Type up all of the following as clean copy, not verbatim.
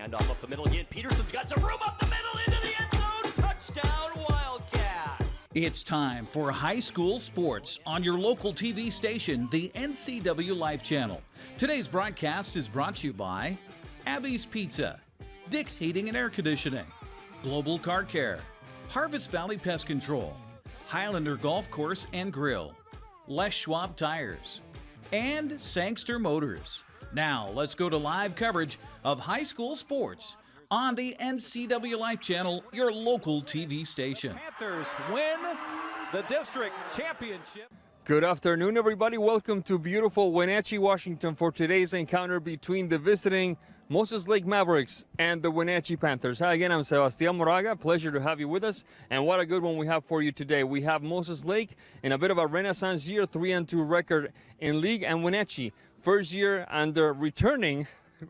Handoff up the middle again. Peterson's got some room up the middle into the end zone. Touchdown, Wildcats. It's time for high school sports on your local TV station, the NCWLIFE Channel. Today's broadcast is brought to you by Abby's Pizza, Dick's Heating and Air Conditioning, Global Car Care, Harvest Valley Pest Control, Highlander Golf Course and Grill, Les Schwab Tires, and Sangster Motors. Now, let's go to live coverage of high school sports on the NCWLIFE Channel, your local TV station. Panthers win the district championship. Good afternoon, everybody. Welcome to beautiful Wenatchee, Washington for today's encounter between the visiting Moses Lake Mavericks and the Wenatchee Panthers. Hi again, I'm Sebastian Moraga. Pleasure to have you with us. And what a good one we have for you today. We have Moses Lake in a bit of a renaissance year, 3-2 record in league, and Wenatchee, first year under returning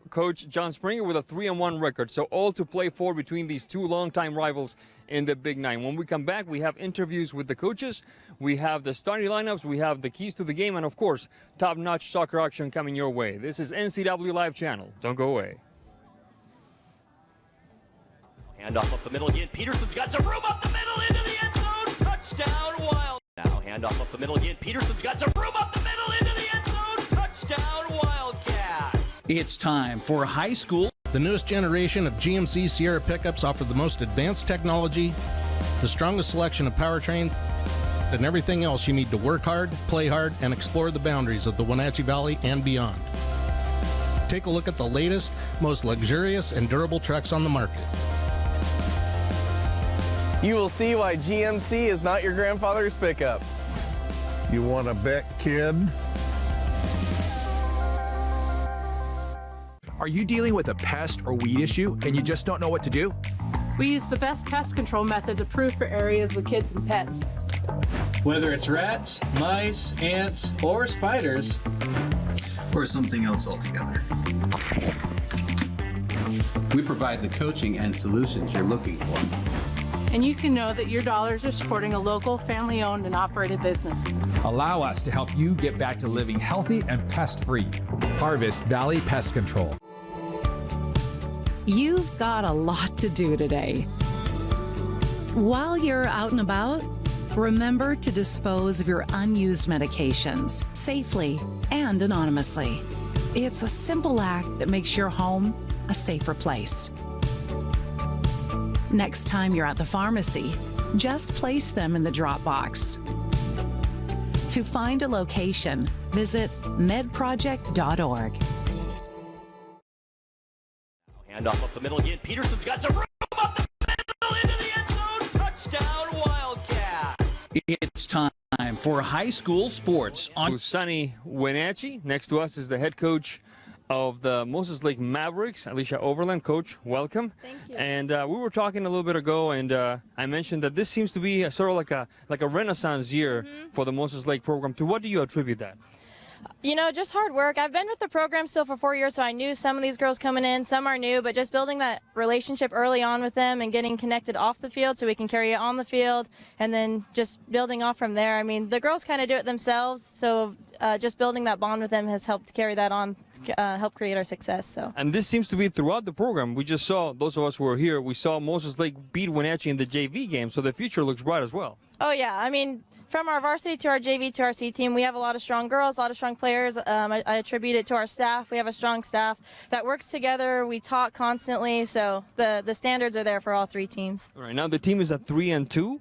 coach John Springer with a 3-1 record. So all to play for between these two longtime rivals in the Big Nine. When we come back, we have interviews with the coaches, we have the starting lineups, we have the keys to the game, and of course, top-notch soccer action coming your way. This is NCWLIFE Channel. Don't go away. Handoff up the middle again. Peterson's got some room up the middle into the end zone. Touchdown, Wild. Now handoff up the middle again. Peterson's got some room up the middle into the end zone. Touchdown, Wildcats. It's time for high school. The newest generation of GMC Sierra pickups offer the most advanced technology, the strongest selection of powertrain, and everything else you need to work hard, play hard, and explore the boundaries of the Wenatchee Valley and beyond. Take a look at the latest, most luxurious and durable trucks on the market. You will see why GMC is not your grandfather's pickup. You want to bet, kid? Are you dealing with a pest or weed issue and you just don't know what to do? We use the best pest control methods approved for areas with kids and pets. Whether it's rats, mice, ants, or spiders, or something else altogether, we provide the coaching and solutions you're looking for. And you can know that your dollars are supporting a local, family-owned and operated business. Allow us to help you get back to living healthy and pest-free. Harvest Valley Pest Control. You've got a lot to do today. While you're out and about, remember to dispose of your unused medications safely and anonymously. It's a simple act that makes your home a safer place. Next time you're at the pharmacy, just place them in the drop box. To find a location, visit medproject.org. Handoff up the middle again. Peterson's got some room up the middle into the end zone. Touchdown, Wildcats. It's time for high school sports on sunny Wenatchee. Next to us is the head coach of the Moses Lake Mavericks, Alicia Overland. Coach, welcome. Thank you. And we were talking a little bit ago, and I mentioned that this seems to be a, sort of like a renaissance year for the Moses Lake program. To what do you attribute that? You know, just hard work. I've been with the program still for 4 years, so I knew some of these girls coming in, some are new, but just building that relationship early on with them and getting connected off the field so we can carry it on the field, and then just building off from there. I mean, the girls kind of do it themselves, so just building that bond with them has helped carry that on, help create our success. So. And this seems to be throughout the program. We just saw, those of us who were here, we saw Moses Lake beat Wenatchee in the JV game, so the future looks bright as well. Oh, yeah. I mean, from our varsity to our JV to our C team, we have a lot of strong girls, a lot of strong players. I attribute it to our staff. We have a strong staff that works together. We talk constantly, so the standards are there for all three teams. All right, now the team is at 3-2.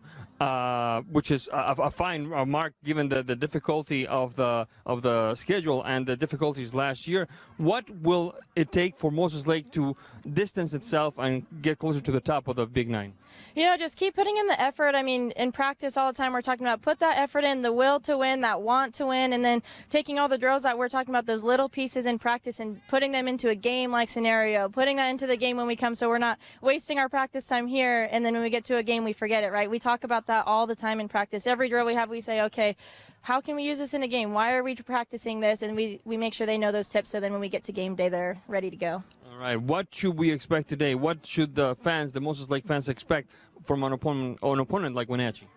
Which is a fine mark given the difficulty of the schedule and the difficulties last year. What will it take for Moses Lake to distance itself and get closer to the top of the Big Nine? You know, just keep putting in the effort. I mean, in practice all the time we're talking about put that effort in, the will to win, that want to win, and then taking all the drills that we're talking about, those little pieces in practice and putting them into a game-like scenario, putting that into the game when we come so we're not wasting our practice time here and then when we get to a game we forget it, right? We talk about that all the time in practice. Every drill we have, we say, okay, how can we use this in a game? Why are we practicing this? And we make sure they know those tips so then when we get to game day, they're ready to go. All right, what should we expect today? What should the fans, the Moses Lake fans, expect from an opponent like Wenatchee?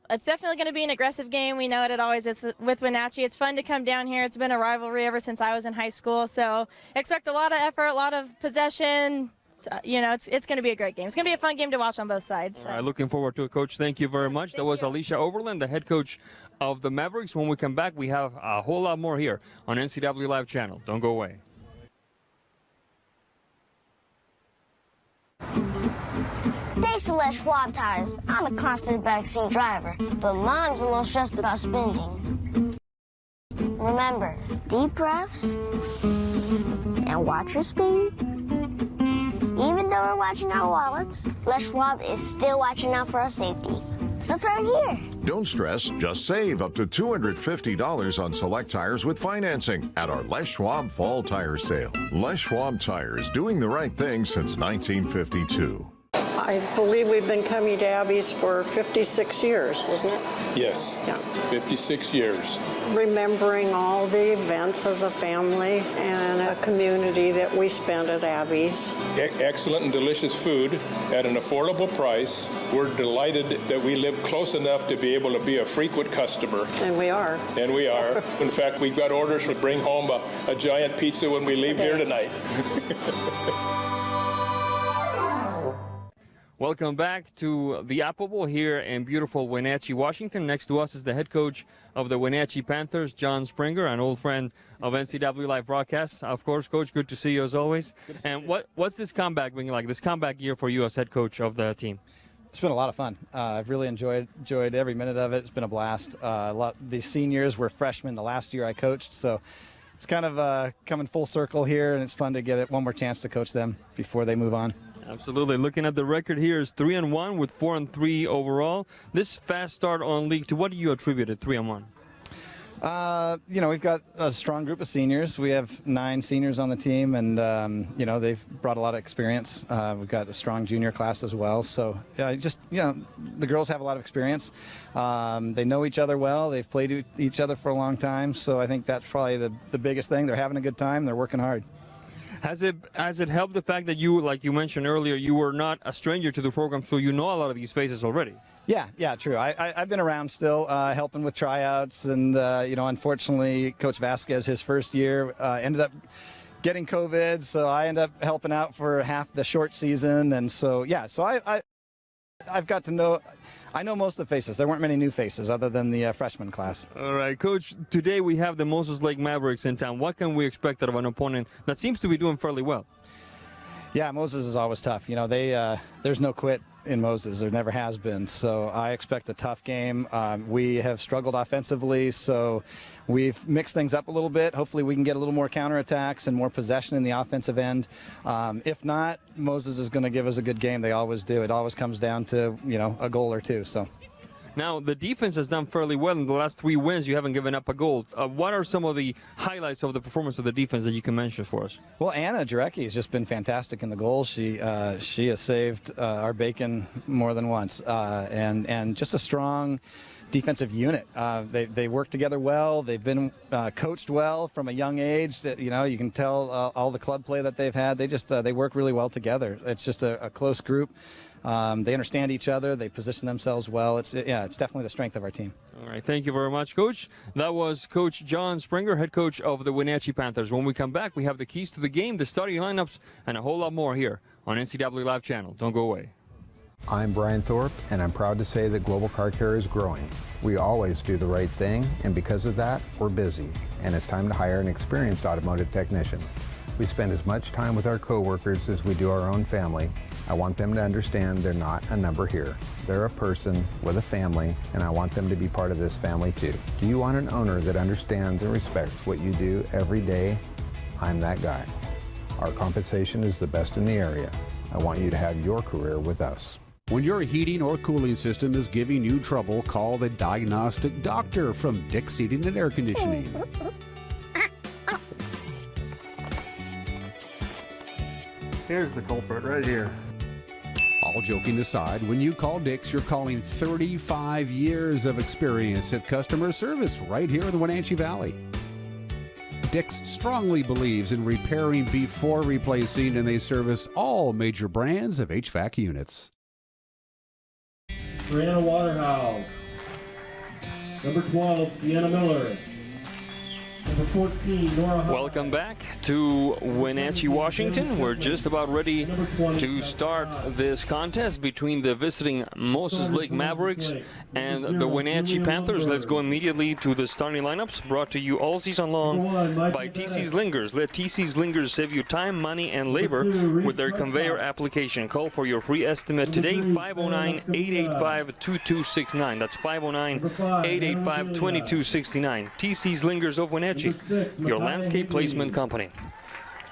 It's definitely going to be an aggressive game. We know it always is with Wenatchee. It's fun to come down here. It's been a rivalry ever since I was in high school. So expect a lot of effort, a lot of possession. You know, it's going to be a great game. It's going to be a fun game to watch on both sides. All right, looking forward to it, Coach. Thank you very much. That was Alicia Overland, the head coach of the Mavericks. When we come back, we have a whole lot more here on NCWLIFE Channel. Don't go away. Thanks to Les Schwab Tires, I'm a confident backseat driver, but Mom's a little stressed about spending. Remember, deep breaths and watch your speed. Even though we're watching our wallets, Les Schwab is still watching out for our safety. So turn here. Don't stress, just save up to $250 on select tires with financing at our Les Schwab Fall Tire Sale. Les Schwab Tires, doing the right thing since 1952. I believe we've been coming to Abby's for 56 years, isn't it? Yes, yeah. 56 years. Remembering all the events as a family and a community that we spent at Abby's. Excellent and delicious food at an affordable price. We're delighted that we live close enough to be able to be a frequent customer. And we are. And we are. In fact, we've got orders to bring home a giant pizza when we leave here tonight. Welcome back to the Apple Bowl here in beautiful Wenatchee, Washington. Next to us is the head coach of the Wenatchee Panthers, John Springer, an old friend of NCWLIFE broadcasts. Of course, Coach, good to see you as always. And what's this comeback being like, this comeback year for you as head coach of the team? It's been a lot of fun. I've really enjoyed every minute of it. It's been a blast. These seniors were freshmen the last year I coached, so it's kind of coming full circle here, and it's fun to get one more chance to coach them before they move on. Absolutely. Looking at the record here is 3-1 with 4-3 overall. This fast start on league, to what do you attribute it, 3-1? You know, we've got a strong group of seniors. We have 9 seniors on the team, and you know, they've brought a lot of experience. We've got a strong junior class as well. So just, you know, the girls have a lot of experience. They know each other well. They've played with each other for a long time. So I think that's probably the biggest thing. They're having a good time. They're working hard. Has it helped the fact that you, like you mentioned earlier, you were not a stranger to the program, so you know a lot of these faces already? Yeah, true. I've been around still, helping with tryouts, and you know, unfortunately, Coach Vasquez, his first year, ended up getting COVID, so I ended up helping out for half the short season, and so yeah, so I've got to know. I know most of the faces. There weren't many new faces other than the freshman class. All right, Coach, today we have the Moses Lake Mavericks in town. What can we expect out of an opponent that seems to be doing fairly well? Yeah, Moses is always tough. You know, there's no quit in Moses. There never has been. So I expect a tough game. We have struggled offensively, so we've mixed things up a little bit. Hopefully we can get a little more counterattacks and more possession in the offensive end. If not, Moses is going to give us a good game. They always do. It always comes down to, you know, a goal or two. So. Now, the defense has done fairly well. In the last 3 wins, you haven't given up a goal. What are some of the highlights of the performance of the defense that you can mention for us? Well, Anna Jarecki has just been fantastic in the goal. She has saved our bacon more than once, and just a strong defensive unit. They work together well. They've been coached well from a young age. You know, you can tell all the club play that they've had. They work really well together. It's just a close group. They understand each other. They position themselves well. It's definitely the strength of our team. All right, thank you very much, Coach. That was Coach John Springer, head coach of the Wenatchee Panthers. When we come back, we have the keys to the game, the starting lineups, and a whole lot more here on NCWLIFE Channel. Don't go away. I'm Brian Thorpe, and I'm proud to say that Global Car Care is growing. We always do the right thing, and because of that, we're busy, and it's time to hire an experienced automotive technician. We spend as much time with our coworkers as we do our own family. I want them to understand they're not a number here. They're a person with a family, and I want them to be part of this family too. Do you want an owner that understands and respects what you do every day? I'm that guy. Our compensation is the best in the area. I want you to have your career with us. When your heating or cooling system is giving you trouble, call the diagnostic doctor from Dick's Heating and Air Conditioning. Here's the culprit right here. All joking aside, when you call Dick's, you're calling 35 years of experience at customer service right here in the Wenatchee Valley. Dick's strongly believes in repairing before replacing, and they service all major brands of HVAC units. We're in a waterhouse. Number 12, Sienna Miller. Number 14, Welcome back to Wenatchee, Washington. We're just about ready to start this contest between the visiting Moses Lake Mavericks and the Wenatchee Panthers. Let's go immediately to the starting lineups, brought to you all season long by TC Slingers. Let TC Slingers save you time, money, and labor with their conveyor application. Call for your free estimate today, 509-885-2269. That's 509-885-2269. TC Slingers of Wenatchee, your landscape placement company.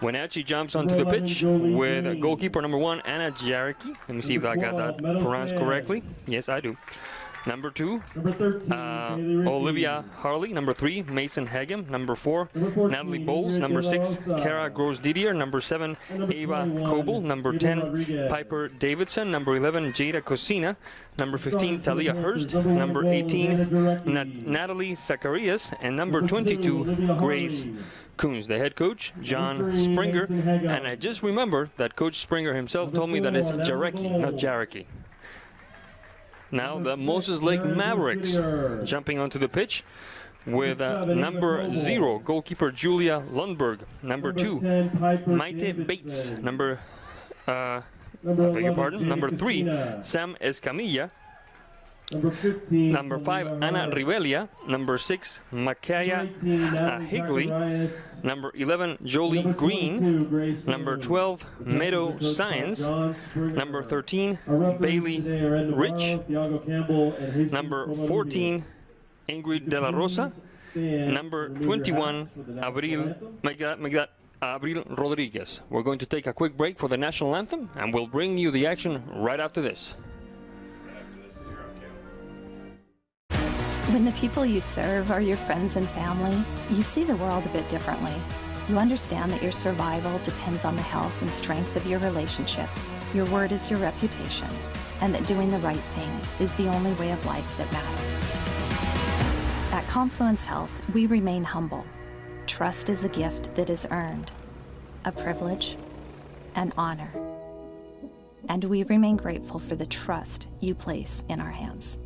Wenatchee jumps onto the pitch with goalkeeper number 1, Anna Jaricki. Let me see if I got that pronounced correctly. Yes, I do. Number 2, Olivia Harley. Number 3, Mason Hegem. Number 4, Natalie Bowles. Number 6, Kara Gross-Didier. Number 7, Ava Coble. Number 10, Piper Davidson. Number 11, Jada Cosina. Number 15, Talia Hurst. Number 18, Natalie Zacharias. And number 22, Grace Kunz. The head coach, John Springer. And I just remember that Coach Springer himself told me that it's Jarecki, not Jaricki. Now the Moses Lake Mavericks jumping onto the pitch with number 0, goalkeeper Julia Lundberg. Number 2, Maite Bates. Number 3, Sam Escamilla. Number 5, Anna Rivelia. Number 6, Makaya Higley. Number 11, Jolie Green. Number 12, Meadow Science. Number 13, Bailey Rich. Number 14, Ingrid De La Rosa. Number 21, Abril Rodriguez. We're going to take a quick break for the national anthem, and we'll bring you the action right after this. When the people you serve are your friends and family, you see the world a bit differently. You understand that your survival depends on the health and strength of your relationships. Your word is your reputation, and that doing the right thing is the only way of life that matters. At Confluence Health, we remain humble. Trust is a gift that is earned, a privilege, an honor. And we remain grateful for the trust you place in our hands.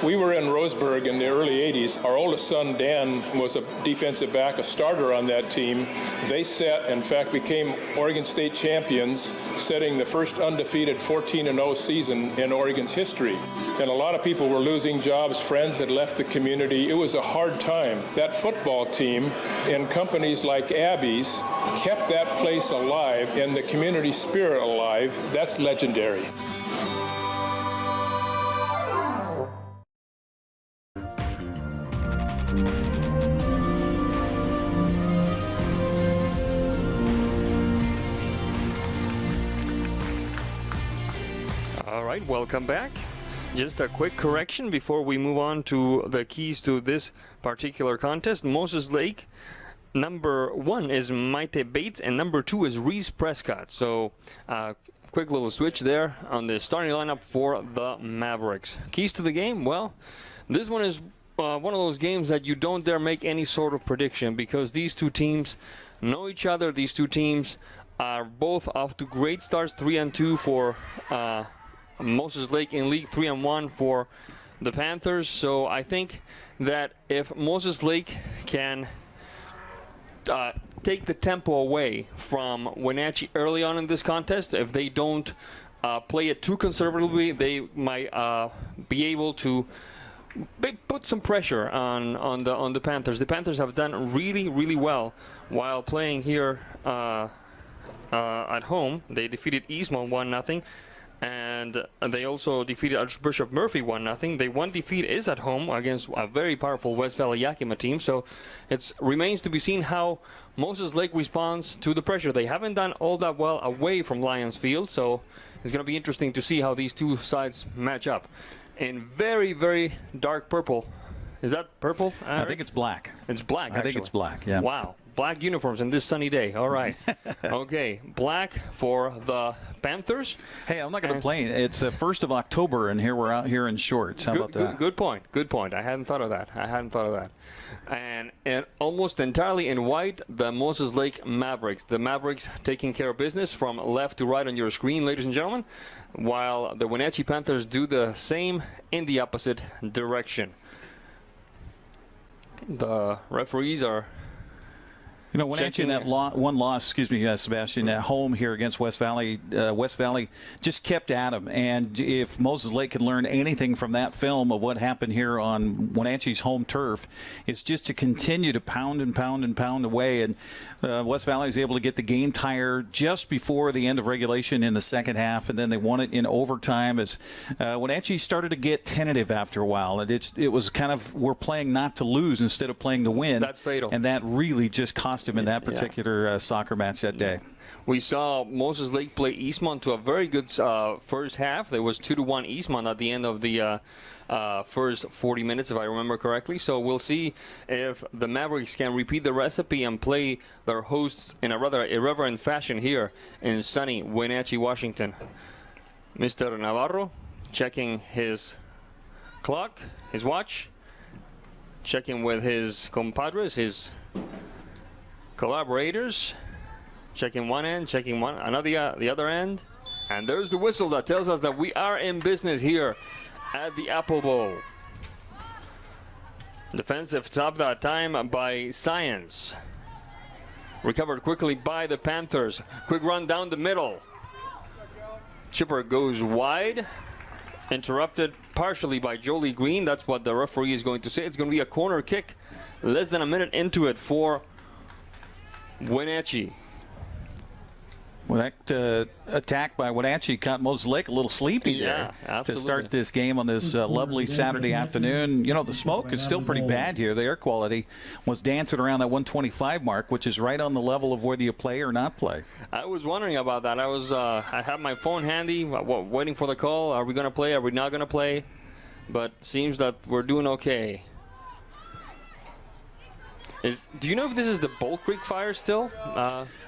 We were in Roseburg in the early 80s. Our oldest son, Dan, was a defensive back, a starter on that team. They in fact, became Oregon State champions, setting the first undefeated 14-0 season in Oregon's history. And a lot of people were losing jobs. Friends had left the community. It was a hard time. That football team and companies like Abby's kept that place alive and the community spirit alive. That's legendary. All right, welcome back. Just a quick correction before we move on to the keys to this particular contest. Moses Lake, number 1 is Maite Bates, and number 2 is Reese Prescott. So, quick little switch there on the starting lineup for the Mavericks. Keys to the game? Well, this one is one of those games that you don't dare make any sort of prediction, because these two teams know each other. These two teams are both off to great starts, 3-2 for Moses Lake in League, 3-1 for the Panthers. So I think that if Moses Lake can take the tempo away from Wenatchee early on in this contest, if they don't play it too conservatively, they might be able to put some pressure on the Panthers. The Panthers have done really well while playing here at home. They defeated Eastmont 1-0. And they also defeated Archbishop Murphy 1-0. The one defeat is at home against a very powerful West Valley Yakima team. So it remains to be seen how Moses Lake responds to the pressure. They haven't done all that well away from Lions Field, so it's going to be interesting to see how these two sides match up. In very dark purple. Is that purple? I think it's black. It's black, actually. I think it's black, yeah. Wow. Black uniforms on this sunny day. All right. Okay. Black for the Panthers. Hey, I'm not going to complain. It's 1st of October, and here we're out here in shorts. How about that? Good point. I hadn't thought of that. And almost entirely in white, the Moses Lake Mavericks. The Mavericks taking care of business from left to right on your screen, ladies and gentlemen, while the Wenatchee Panthers do the same in the opposite direction. The referees are. You know, Wenatchee in that one loss, Sebastian, at home here against West Valley just kept at them. And if Moses Lake can learn anything from that film of what happened here on Wenatchee's home turf, it's just to continue to pound and pound and pound away. And West Valley was able to get the game tire just before the end of regulation in the second half, and then they won it in overtime as Wenatchee started to get tentative after a while. And it was kind of, we're playing not to lose instead of playing to win. That's fatal. And that really just cost him in that particular soccer match that day. We saw Moses Lake play Eastmont to a very good first half. There was 2-1 Eastmont at the end of the first 40 minutes, if I remember correctly. So we'll see if the Mavericks can repeat the recipe and play their hosts in a rather irreverent fashion here in sunny Wenatchee, Washington. Mr. Navarro checking his clock, his watch, checking with his compadres, his collaborators, checking one end, checking the other end, and there's the whistle that tells us that we are in business here at the Apple Bowl. Defensive stop that time by Science. Recovered quickly by the Panthers. Quick run down the middle. Chipper goes wide. Interrupted partially by Jolie Green. That's what the referee is going to say. It's going to be a corner kick. Less than a minute into it for Wenatchee. Well, that attack by Wenatchee caught Moses Lake a little sleepy there to start this game on this lovely Saturday afternoon. You know, the smoke is still pretty bad here. The air quality was dancing around that 125 mark, which is right on the level of whether you play or not play. I was wondering about that. I had my phone handy, waiting for the call. Are we going to play? Are we not going to play? But seems that we're doing okay. Do you know if this is the Bolt Creek fire still?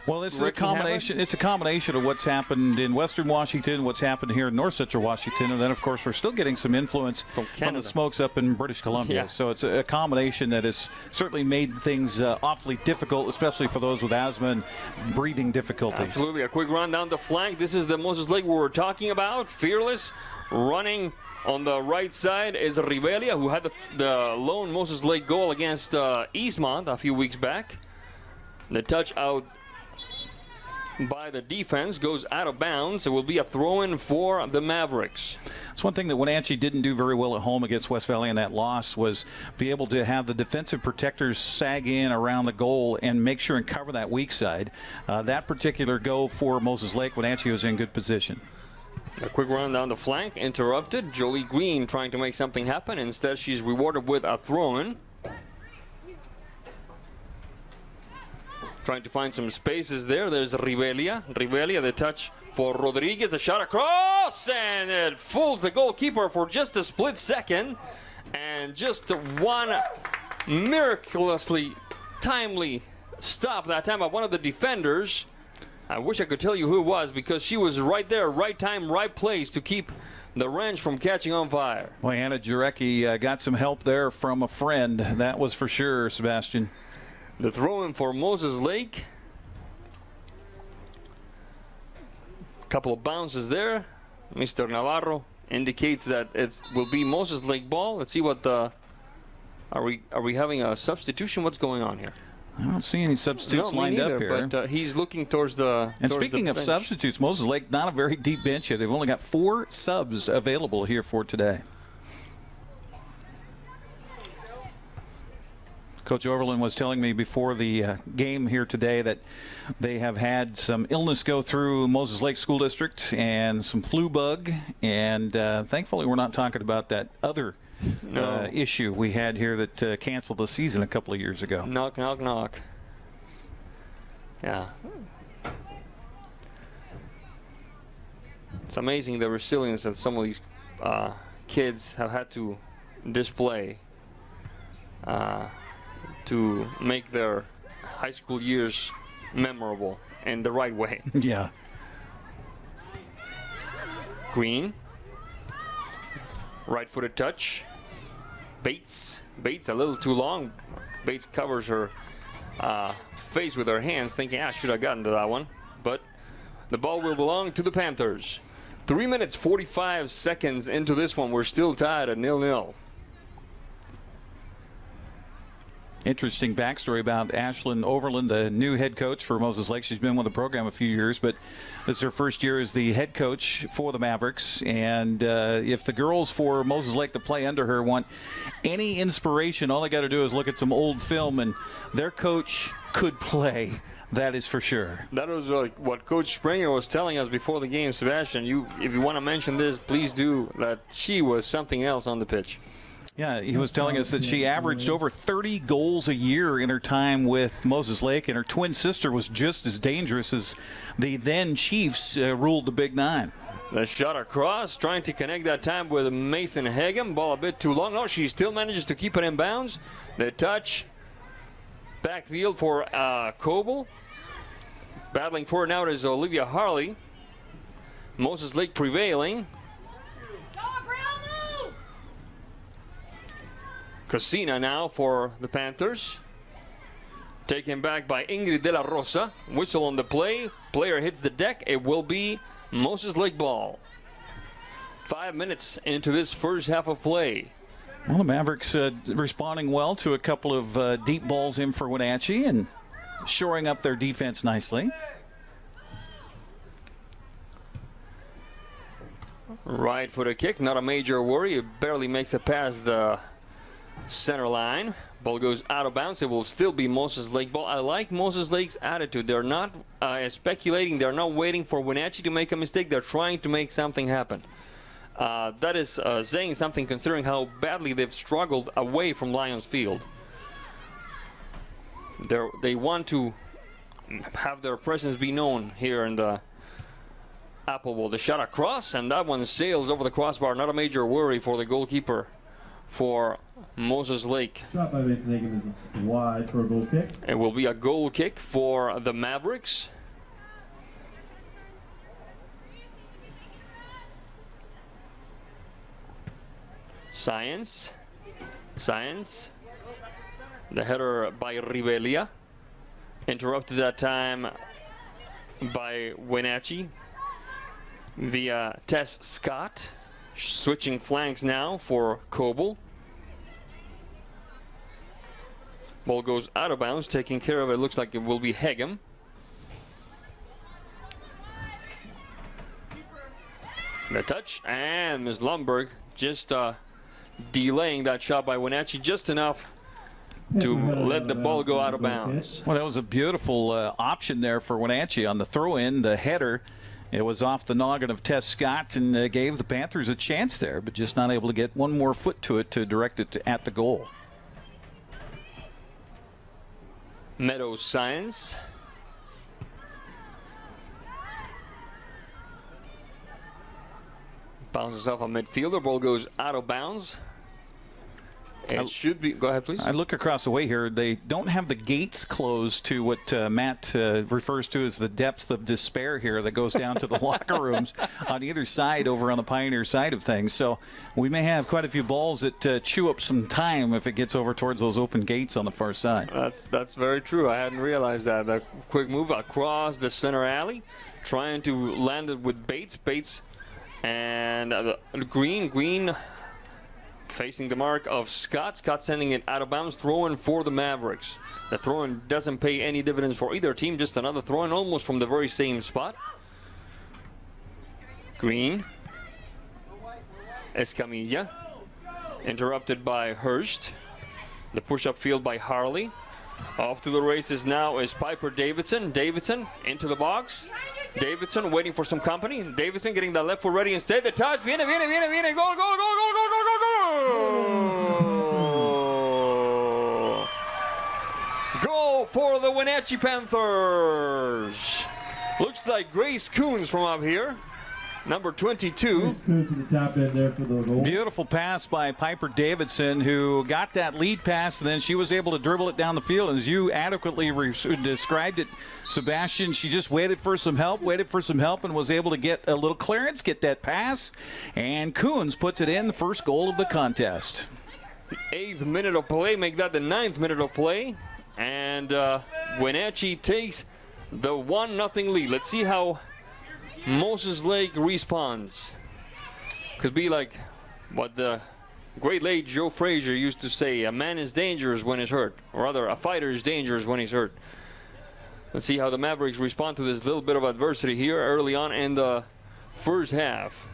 Well, this is a combination. It's a combination of what's happened in Western Washington, what's happened here in North Central Washington, and then, of course, we're still getting some influence from the smokes up in British Columbia. Yeah. So it's a combination that has certainly made things awfully difficult, especially for those with asthma and breathing difficulties. Absolutely. A quick run down the flank. This is the Moses Lake we were talking about. Fearless, running on the right side is Ribelia, who had the lone Moses Lake goal against Eastmont a few weeks back. The touch out by the defense goes out of bounds. It will be a throw-in for the Mavericks. That's one thing that Wenatchee didn't do very well at home against West Valley in that loss, was be able to have the defensive protectors sag in around the goal and make sure and cover that weak side. That particular go for Moses Lake, Wenatchee was in good position. A quick run down the flank, interrupted. Jolie Green trying to make something happen. Instead, she's rewarded with a throw-in. Trying to find some spaces there. There's Ribelia. Ribelia, the touch for Rodriguez. The shot across, and it fools the goalkeeper for just a split second. And just one miraculously timely stop that time by one of the defenders. I wish I could tell you who it was, because she was right there, right time, right place to keep the wrench from catching on fire. Well, Anna Jarecki got some help there from a friend. That was for sure, Sebastian. The throw-in for Moses Lake. Couple of bounces there. Mr. Navarro indicates that it will be Moses Lake ball. Let's see what the... Are we having a substitution? What's going on here? I don't see any substitutes lined up here. But he's looking towards the And speaking of substitutes, Moses Lake, not a very deep bench here. They've only got 4 subs available here for today. Coach Overland was telling me before the game here today that they have had some illness go through Moses Lake School District and some flu bug. And thankfully we're not talking about that other issue we had here that canceled the season a couple of years ago. Knock, knock, knock. Yeah. It's amazing the resilience that some of these kids have had to display to make their high school years memorable in the right way. Yeah. Green. Right-footed touch. Bates a little too long. Bates covers her face with her hands, thinking, I should have gotten to that one. But the ball will belong to the Panthers. 3 minutes, 45 seconds into this one. We're still tied at 0-0. Interesting backstory about Ashlyn Overland, the new head coach for Moses Lake. She's been with the program a few years, but this is her first year as the head coach for the Mavericks. And if the girls for Moses Lake to play under her want any inspiration, all they got to do is look at some old film, and their coach could play. That is for sure. That was what Coach Springer was telling us before the game. Sebastian, if you want to mention this, please do. That she was something else on the pitch. Yeah, he was telling us that she averaged over 30 goals a year in her time with Moses Lake, and her twin sister was just as dangerous as the then Chiefs ruled the Big Nine. The shot across, trying to connect that time with Mason Hagem. Ball a bit too long. No, she still manages to keep it in bounds. The touch. Backfield for Coble. Battling for it now is Olivia Harley. Moses Lake prevailing. Casina now for the Panthers. Taken back by Ingrid De La Rosa. Whistle on the play. Player hits the deck. It will be Moses Lake ball. 5 minutes into this first half of play. Well, the Mavericks responding well to a couple of deep balls in for Wenatchee and shoring up their defense nicely. Right foot a kick, not a major worry. It barely makes it past the center line. Ball goes out of bounds. It will still be Moses Lake ball. I like Moses Lake's attitude. They're not speculating. They're not waiting for Wenatchee to make a mistake. They're trying to make something happen. That is saying something considering how badly they've struggled away from Lions Field. They want to have their presence be known here in the Apple Bowl. The shot across, and that one sails over the crossbar. Not a major worry for the goalkeeper for Moses Lake. Shot by Mason Hagem is wide for a goal kick. It will be a goal kick for the Mavericks. Science. The header by Rivelia. Interrupted that time by Wenatchee via Tess Scott. Switching flanks now for Coble. Ball goes out of bounds. Taking care of it. Looks like it will be Hagem. The touch, and Ms. Lundberg just delaying that shot by Wenatchee just enough to let the ball go out of bounds. Well, that was a beautiful option there for Wenatchee on the throw-in, the header. It was off the noggin of Tess Scott and gave the Panthers a chance there, but just not able to get one more foot to it to direct it at the goal. Meadows Science. Bounces off a midfielder. Ball goes out of bounds. It should be. Go ahead, please. I look across the way here. They don't have the gates closed to what Matt refers to as the depth of despair here that goes down to the locker rooms on either side over on the Pioneer side of things. So we may have quite a few balls that chew up some time if it gets over towards those open gates on the far side. That's very true. I hadn't realized that. A quick move across the center alley, trying to land it with Bates. And Green facing the mark of Scott. Scott sending it out of bounds. Throw-in for the Mavericks. The throw-in doesn't pay any dividends for either team. Just another throw-in almost from the very same spot. Green. Escamilla. Interrupted by Hurst. The push-up field by Harley. Off to the races now is Piper Davidson. Davidson into the box. Davidson waiting for some company. Davidson getting the left foot ready instead. The touch. Viene. Goal. Goal for the Wenatchee Panthers. Looks like Grace Kunz from up here. Number 22. Beautiful pass by Piper Davidson, who got that lead pass, and then she was able to dribble it down the field. And as you adequately described it, Sebastian, she just waited for some help, and was able to get a little clearance, get that pass. And Kunz puts it in, the first goal of the contest. 8th minute of play, make that the 9th minute of play. And Wenatchee takes the 1-0 lead. Let's see how Moses Lake responds. Could be like what the Great late Joe Frazier used to say, a man is dangerous when he's hurt. Or rather, a fighter is dangerous when he's hurt. Let's see how the Mavericks respond to this little bit of adversity here early on in the first half.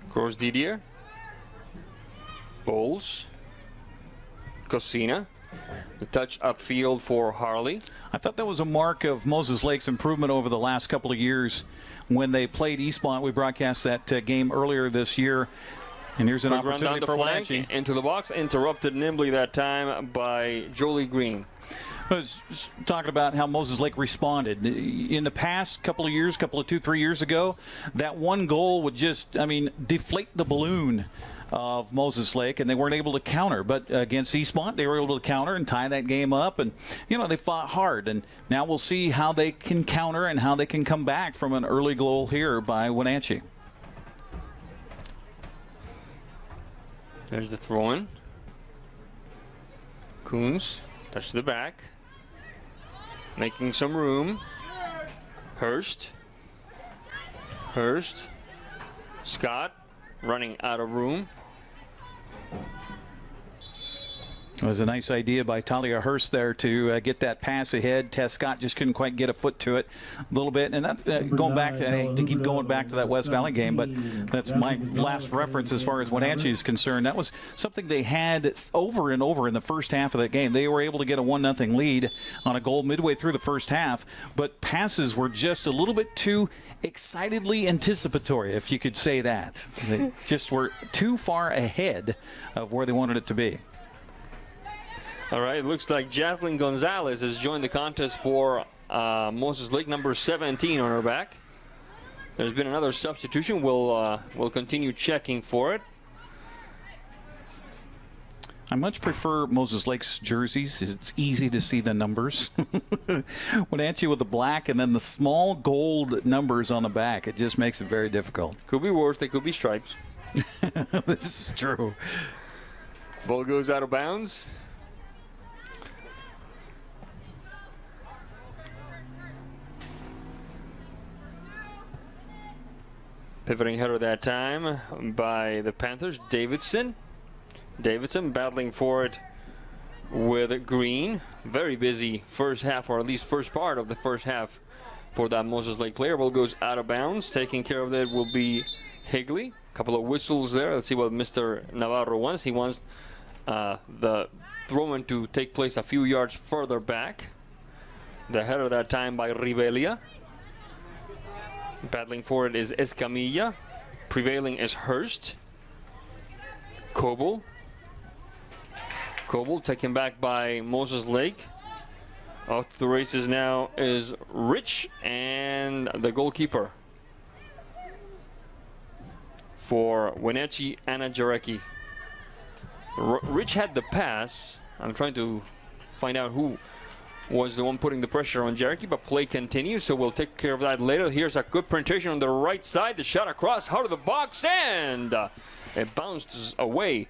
Gross Didier. Bowles. Cosina. The touch upfield for Harley. I thought that was a mark of Moses Lake's improvement over the last couple of years when they played Eastmont. We broadcast that game earlier this year. And here's an opportunity for Wenatchee. Into the box, interrupted nimbly that time by Jolie Green. I was talking about how Moses Lake responded. In the past couple of years, 2-3 years ago, that one goal would just, deflate the balloon of Moses Lake, and they weren't able to counter. But against Eastmont, they were able to counter and tie that game up, and they fought hard. And now we'll see how they can counter and how they can come back from an early goal here by Wenatchee. There's the throw-in. Kunz, touch to the back. Making some room. Hurst. Scott running out of room. It was a nice idea by Talia Hurst there to get that pass ahead. Tess Scott just couldn't quite get a foot to it a little bit. And that, going back, I hate to keep going back to that West Valley game, but that's my last reference as far as Wenatchee is concerned. That was something they had over and over in the first half of that game. They were able to get a 1-0 lead on a goal midway through the first half, but passes were just a little bit too excitedly anticipatory, if you could say that. They just were too far ahead of where they wanted it to be. All right, it looks like Jaslyn Gonzalez has joined the contest for Moses Lake, number 17 on her back. There's been another substitution. We'll continue checking for it. I much prefer Moses Lake's jerseys. It's easy to see the numbers. Wenatchee with the black and then the small gold numbers on the back. It just makes it very difficult. Could be worse. They could be stripes. This is true. Ball goes out of bounds. Pivoting header that time by the Panthers, Davidson. Davidson battling for it with Green. Very busy first half, or at least first part of the first half for that Moses Lake player. Ball goes out of bounds. Taking care of that will be Higley. A couple of whistles there. Let's see what Mr. Navarro wants. He wants the throw-in to take place a few yards further back. The header that time by Ribelia. Battling for it is Escamilla. Prevailing is Hurst. Coble taken back by Moses Lake. Off to the races now is Rich and the goalkeeper for Wenatchee, Anna Jarecki. Rich had the pass. I'm trying to find out who was the one putting the pressure on Jarecki, but play continues, so we'll take care of that later. Here's a good penetration on the right side. The shot across, out of the box, and it bounces away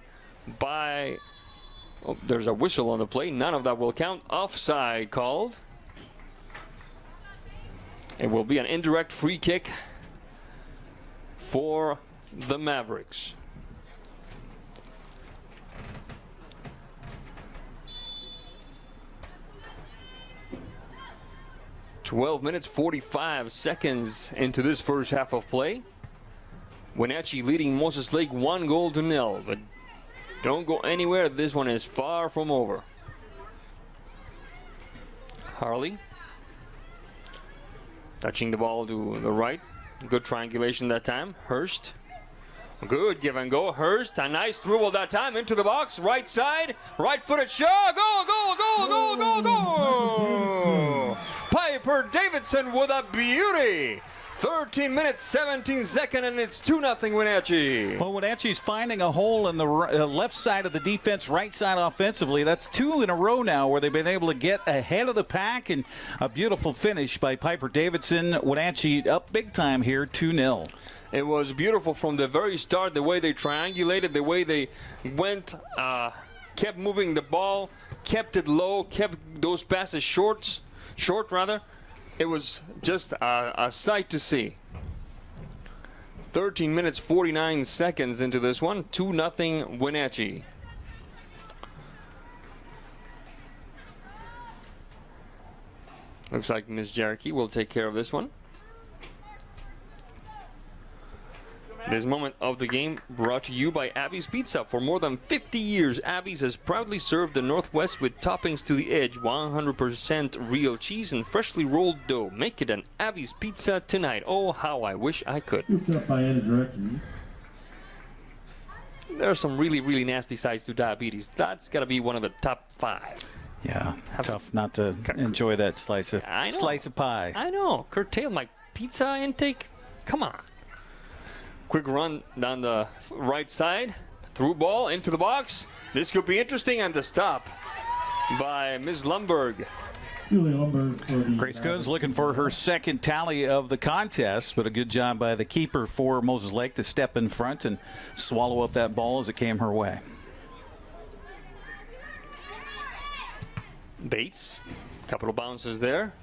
by... Oh, there's a whistle on the play. None of that will count. Offside called. It will be an indirect free kick for the Mavericks. 12 minutes, 45 seconds into this first half of play. Wenatchee leading Moses Lake 1-0, but don't go anywhere. This one is far from over. Harley touching the ball to the right. Good triangulation that time. Hurst. Good give and go. Hurst, a nice through that time into the box. Right side, right-footed shot. Goal, goal, goal, goal, goal, goal. Piper Davidson with a beauty. 13 minutes, 17 seconds, and it's 2-0 Wenatchee. Well, Wenatchee's finding a hole in the left side of the defense, right side offensively. That's 2 in a row now where they've been able to get ahead of the pack, and a beautiful finish by Piper Davidson. Wenatchee up big time here, 2-0. It was beautiful from the very start, the way they triangulated, the way they went, kept moving the ball, kept it low, kept those passes short. it was just a sight to see. 13 minutes 49 seconds into this one. 2-0 Wenatchee. Looks like Ms. Jarkey will take care of this one. This moment of the game brought to you by Abby's Pizza. For more than 50 years, Abby's has proudly served the Northwest with toppings to the edge, 100% real cheese and freshly rolled dough. Make it an Abby's Pizza tonight. Oh, how I wish I could. There are some really, really nasty sides to diabetes. That's got to be one of the top 5. Yeah, tough not to enjoy that slice of pie. I know. Curtail my pizza intake? Come on. Quick run down the right side. Through ball into the box. This could be interesting, and the stop by Ms. Lumberg. Grace Kunz looking for her second tally of the contest, but a good job by the keeper for Moses Lake to step in front and swallow up that ball as it came her way. Bates, a couple of bounces there.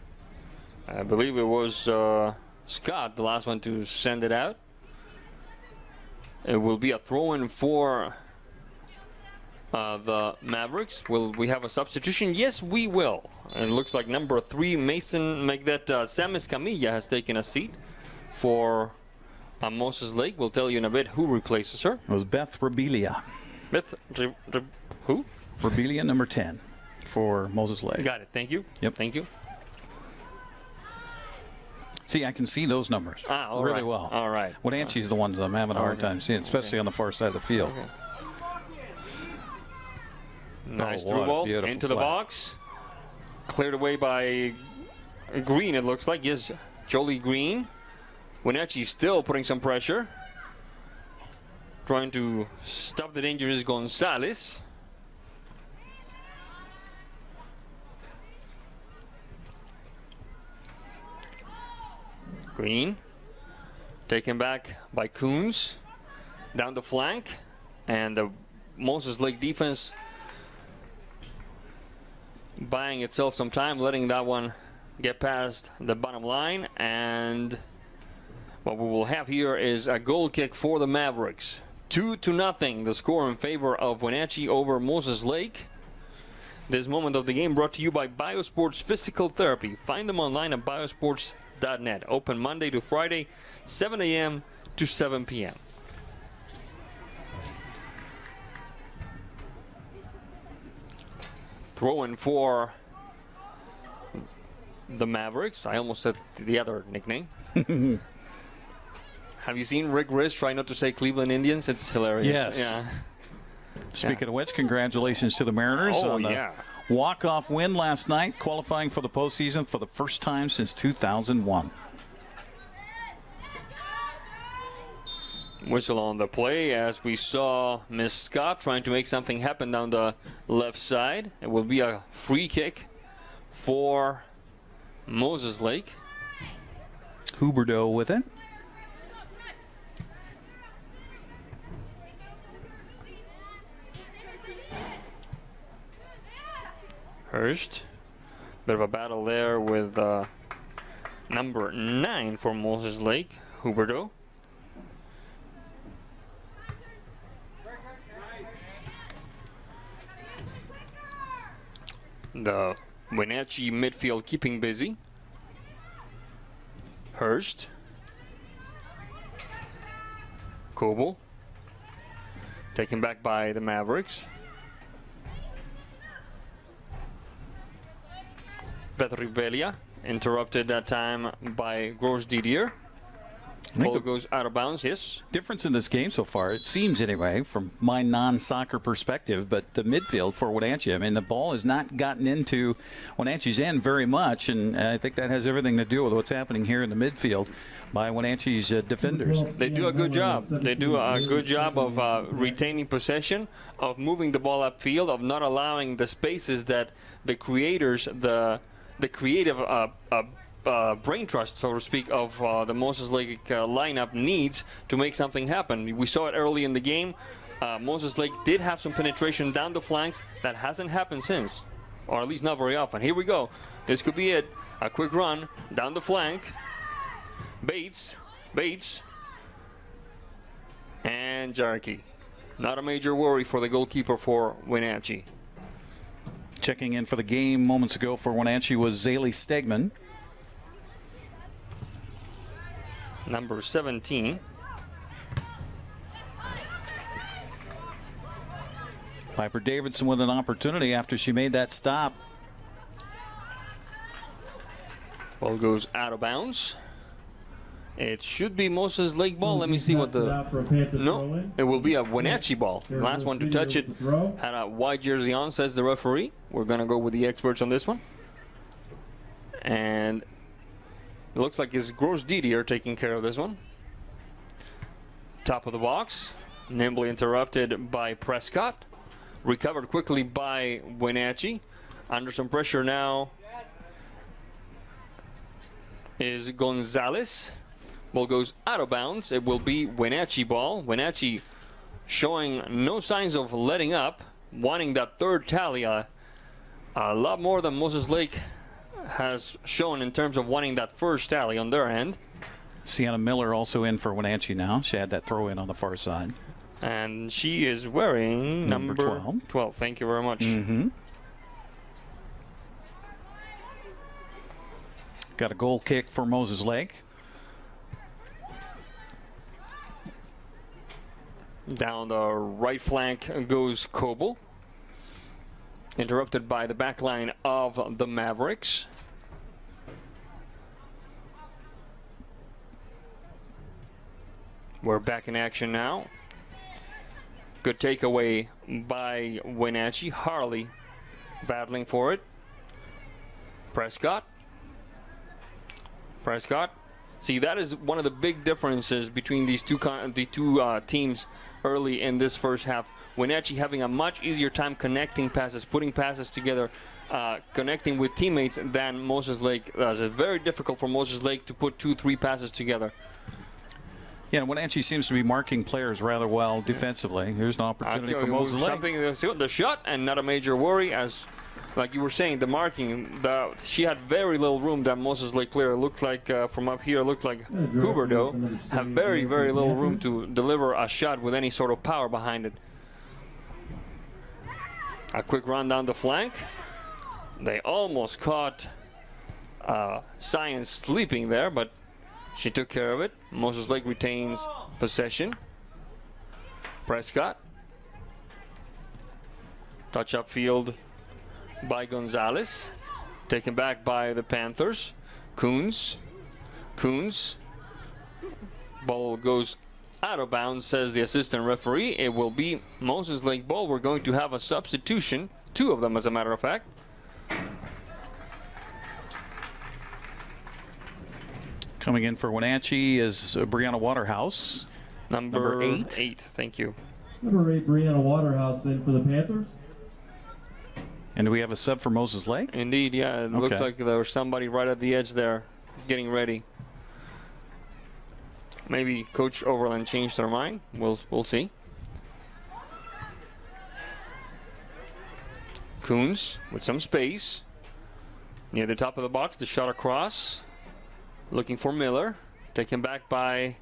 I believe it was Scott, the last one to send it out. It will be a throw-in for the Mavericks. Will we have a substitution? Yes, we will. And it looks like number 3, Mason Samis Camilla has taken a seat for Moses Lake. We'll tell you in a bit who replaces her. It was Beth Rebelia. Who? Rebelia, number 10 for Moses Lake. Got it. Thank you. Yep. Thank you. See, I can see those numbers really well. All right. Wenatchee's the ones I'm having a hard time seeing, especially on the far side of the field. Okay. Nice through ball into the box. Cleared away by Green, it looks like. Yes, Jolie Green. Wenatchee still putting some pressure. Trying to stop the danger is Gonzalez. Green, taken back by Kunz, down the flank, and the Moses Lake defense buying itself some time, letting that one get past the bottom line, and what we will have here is a goal kick for the Mavericks. 2-0, the score in favor of Wenatchee over Moses Lake. This moment of the game brought to you by Biosports Physical Therapy. Find them online at biosports.net. Open Monday to Friday, 7 a.m. to 7 p.m. Throw-in for the Mavericks. I almost said the other nickname. Have you seen Rick Riss try not to say Cleveland Indians? It's hilarious. Yes. Yeah. Speaking of which, congratulations to the Mariners on the walk-off win last night, qualifying for the postseason for the first time since 2001. Whistle on the play as we saw Miss Scott trying to make something happen down the left side. It will be a free kick for Moses Lake. Huberdeau with it. Hurst. Bit of a battle there with number 9 for Moses Lake, Huberdeau. The Wenatchee midfield keeping busy. Hurst. Coble. Taken back by the Mavericks. Beth Ribelia interrupted that time by Gross Didier. Ball goes out of bounds, yes. Difference in this game so far, it seems anyway, from my non-soccer perspective, but the midfield for Wenatchee, I mean, the ball has not gotten into Wenatchee's end very much, and I think that has everything to do with what's happening here in the midfield by Wenatchee's defenders. They do a good job. They do a good job of retaining possession, of moving the ball upfield, of not allowing the spaces that the creators, the creative brain trust, so to speak, of the Moses Lake lineup needs to make something happen. We saw it early in the game. Moses Lake did have some penetration down the flanks. That hasn't happened since. or at least not very often. Here we go. This could be it. A quick run down the flank. Bates, and Jarky. Not a major worry for the goalkeeper for Wenatchee. Checking in for the game moments ago for Wenatchee was Zayli Stegeman. Number 17. Piper Davidson with an opportunity after she made that stop. Ball goes out of bounds. It should be Moses Lake ball. Let me see what the... No, it will be a Wenatchee ball. Last one to touch it had a white jersey on, says the referee. We're going to go with the experts on this one. And it looks like it's Gross Didier taking care of this one. Top of the box. Nimbly interrupted by Prescott. Recovered quickly by Wenatchee. Under some pressure now is Gonzalez. Ball goes out of bounds. It will be Wenatchee ball. Wenatchee showing no signs of letting up, wanting that third tally a lot more than Moses Lake has shown in terms of wanting that first tally on their end. Sienna Miller also in for Wenatchee now. She had that throw in on the far side. And she is wearing number 12. 12. Thank you very much. Got a goal kick for Moses Lake. Down the right flank goes Coble. Interrupted by the back line of the Mavericks. We're back in action now. Good takeaway by Wenatchee. Harley battling for it. Prescott. See, that is one of the big differences between these two teams early in this first half. Wenatchee having a much easier time connecting passes, putting passes together, connecting with teammates than Moses Lake does. It's very difficult for Moses Lake to put 2-3 passes together. Yeah, Wenatchee seems to be marking players rather well defensively. Here's an opportunity for Moses Lake. The shot, and not a major worry, as like you were saying, the marking. She had very little room. That Moses Lake player looked like from up here looked like Huberdeau. Have very little room to deliver a shot with any sort of power behind it. A quick run down the flank. They almost caught Science sleeping there, but she took care of it. Moses Lake retains possession. Prescott. Touch up field by Gonzalez. Taken back by the Panthers. Kunz. Ball goes out of bounds, says the assistant referee. It will be Moses Lake ball. We're going to have a substitution. 2 of them, as a matter of fact. Coming in for Wenatchee is Brianna Waterhouse. Number 8. 8, thank you. Number 8, Brianna Waterhouse in for the Panthers. And do we have a sub for Moses Lake? Indeed, yeah. It looks like there was somebody right at the edge there getting ready. Maybe Coach Overland changed their mind. We'll see. Kunz with some space. Near the top of the box, the shot across. Looking for Miller. Taken back by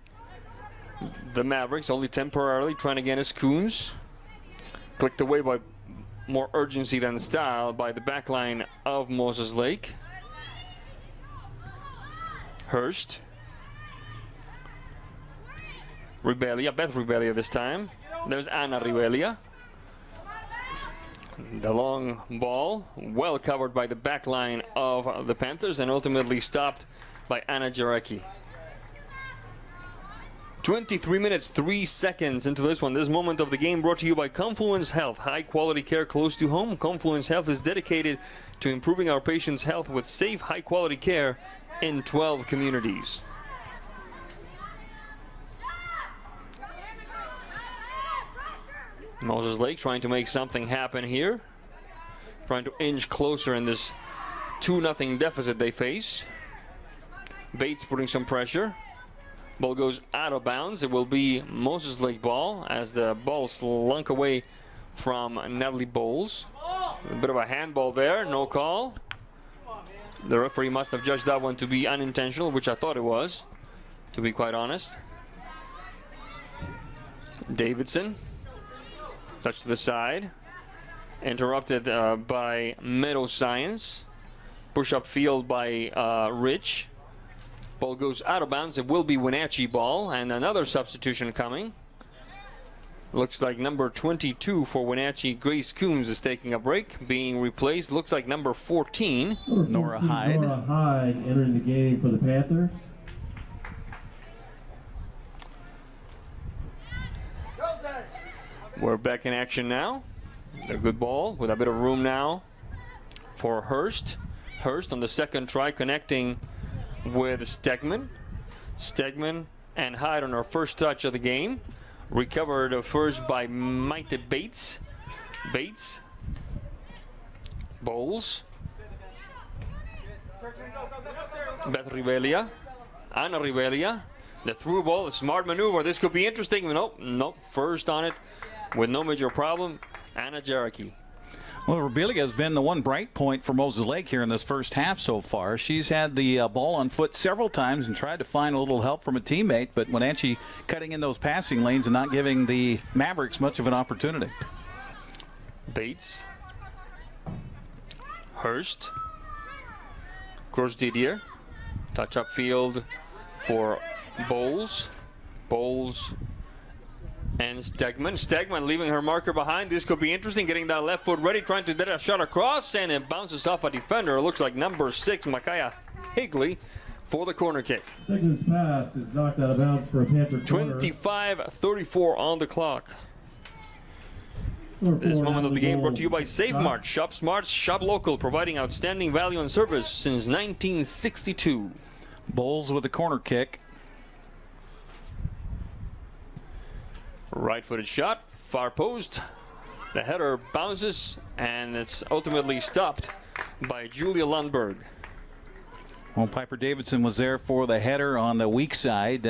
the Mavericks, only temporarily. Trying again is Kunz. Clicked away by more urgency than style by the back line of Moses Lake. Hurst. Ribelia, Beth Ribelia this time. There's Anna Ribelia. The long ball, well covered by the back line of the Panthers and ultimately stopped by Anna Jarecki. 23 minutes, 3 seconds into this one. This moment of the game brought to you by Confluence Health. High quality care close to home. Confluence Health is dedicated to improving our patients' health with safe, high quality care in 12 communities. Moses Lake trying to make something happen here. Trying to inch closer in this 2-0 deficit they face. Bates putting some pressure. Ball goes out of bounds. It will be Moses Lake ball as the ball slunk away from Natalie Bowles. A bit of a handball there, no call. The referee must have judged that one to be unintentional, which I thought it was, to be quite honest. Davidson, touch to the side. Interrupted by Meadow Science. Push up field by Rich. Ball goes out of bounds. It will be Wenatchee ball, and another substitution coming. Looks like number 22 for Wenatchee, Grace Kunz, is taking a break, being replaced. Looks like number 14, Nora Hyde. Nora Hyde entering the game for the Panthers. We're back in action now. A good ball with a bit of room now for Hurst. Hurst on the second try connecting with Stegeman. Stegeman and Hyde on our first touch of the game. Recovered first by Maite Bates. Bates. Bowles. Beth Rivelia. Anna Rivelia. The through ball, a smart maneuver. This could be interesting. Nope. First on it with no major problem. Anna Jaracki. Well, Rivelia has been the one bright point for Moses Lake here in this first half so far. She's had the ball on foot several times and tried to find a little help from a teammate, but Wenatchee cutting in those passing lanes and not giving the Mavericks much of an opportunity. Bates. Hurst. Gross Didier. Touch up field for Bowles. Bowles and Stegeman. Stegeman leaving her marker behind. This could be interesting. Getting that left foot ready, trying to get a shot across, and it bounces off a defender. It looks like number 6, Makaya Higley, for the corner kick. Stegeman's pass is knocked out of bounds for a Panther corner. 25:34 on the clock. This moment of the game brought to you by Save Mart. Shop smart, shop local, providing outstanding value and service since 1962. Bowles with a corner kick. Right-footed shot, far post. The header bounces, and it's ultimately stopped by Julia Lundberg. Well, Piper Davidson was there for the header on the weak side.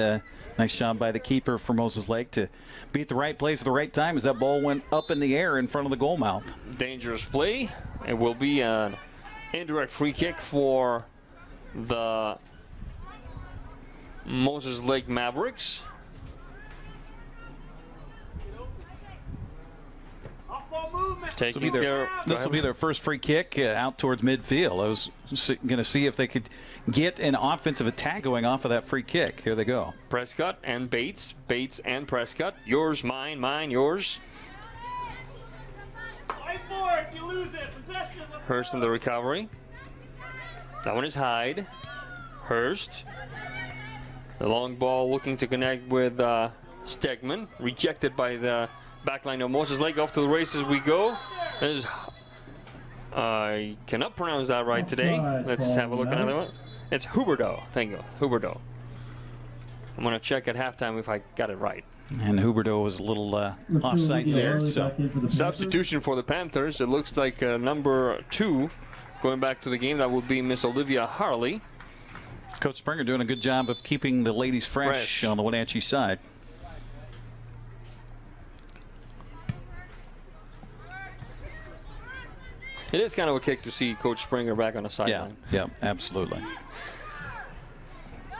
Nice job by the keeper for Moses Lake to be at the right place at the right time as that ball went up in the air in front of the goal mouth. Dangerous play. It will be an indirect free kick for the Moses Lake Mavericks. This will be their first free kick out towards midfield. I was going to see if they could get an offensive attack going off of that free kick. Here they go. Prescott and Bates. Bates and Prescott. Yours, mine, yours. Hurst in the recovery. That one is Hyde. Hurst. The long ball looking to connect with Stegeman. Rejected by the backline of Moses Lake. Off to the races we go. I cannot pronounce that right today. Let's have a look at another one. It's Huberdeau. Thank you, Huberdeau. I'm going to check at halftime if I got it right. And Huberdeau was a little offside there. So substitution for the Panthers. It looks like number 2 going back to the game. That would be Miss Olivia Harley. Coach Springer doing a good job of keeping the ladies fresh. On the Wenatchee side. It is kind of a kick to see Coach Springer back on the sideline. Yeah, absolutely.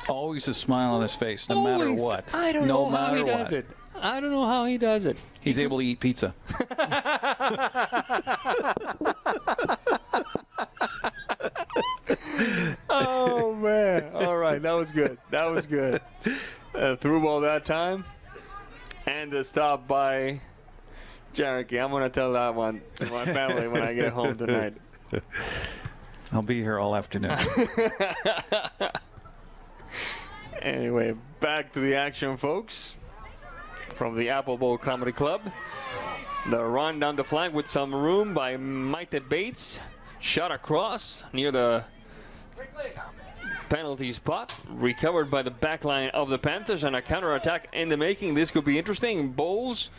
Always a smile on his face, no matter what. I don't know how he does it. I don't know how he does it. He's able to eat pizza. Oh, man. All right, that was good. That was good. Through ball that time. And a stop by Jaracki. I'm going to tell that one to my family when I get home tonight. I'll be here all afternoon. Anyway, back to the action, folks. From the Apple Bowl Comedy Club. The run down the flank with some room by Maite Bates. Shot across near the penalty spot. Recovered by the backline of the Panthers, and a counterattack in the making. This could be interesting. Bowles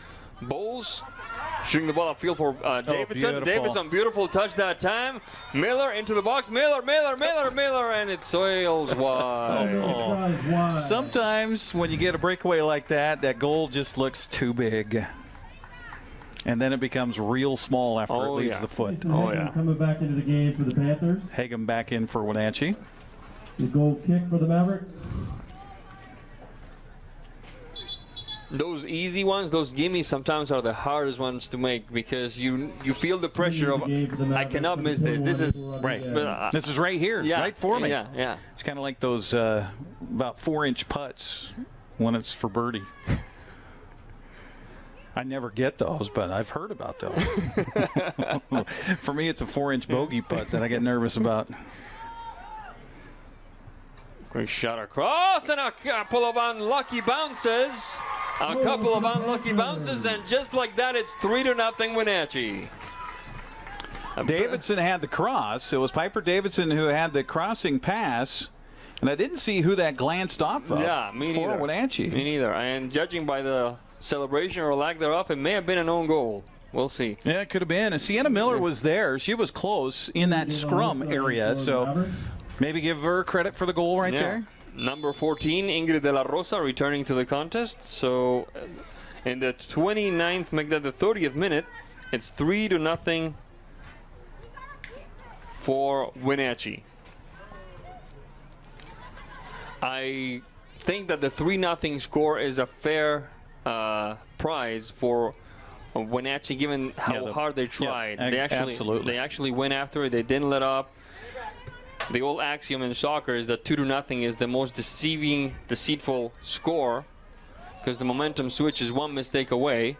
shooting the ball upfield for Davidson. Davidson, beautiful touch that time. Miller into the box. Miller, and it sails wide. Sometimes when you get a breakaway like that, that goal just looks too big. And then it becomes real small after it leaves the foot. Oh, yeah. Coming back into the game for the Panthers. Hagen back in for Wenatchee. The goal kick for the Mavericks. Those easy ones, those gimmies, sometimes are the hardest ones to make because you feel the pressure of, I cannot miss this. This is right. This is right here, right for me. Yeah. It's kind of like those about 4-inch putts when it's for birdie. I never get those, but I've heard about those. For me, it's a 4-inch bogey putt that I get nervous about. Quick shot across and a couple of unlucky bounces. A couple of unlucky bounces, and just like that, it's 3-0 Wenatchee. Davidson had the cross. It was Piper Davidson who had the crossing pass, and I didn't see who that glanced off of. Yeah, me neither. For Wenatchee. Me neither. And judging by the celebration or lack thereof, it may have been an own goal. We'll see. Yeah, it could have been. And Sienna Miller was there. She was close in that scrum area, so maybe give her credit for the goal right there. Number 14, Ingrid de la Rosa, returning to the contest. So in the 29th, make that the 30th minute, it's 3-0 for Wenatchee. I think that the 3-0 score is a fair prize for Wenatchee, given how hard they tried. They actually went after it. They didn't let up. The old axiom in soccer is that 2-0 is the most deceitful score because the momentum switch is one mistake away.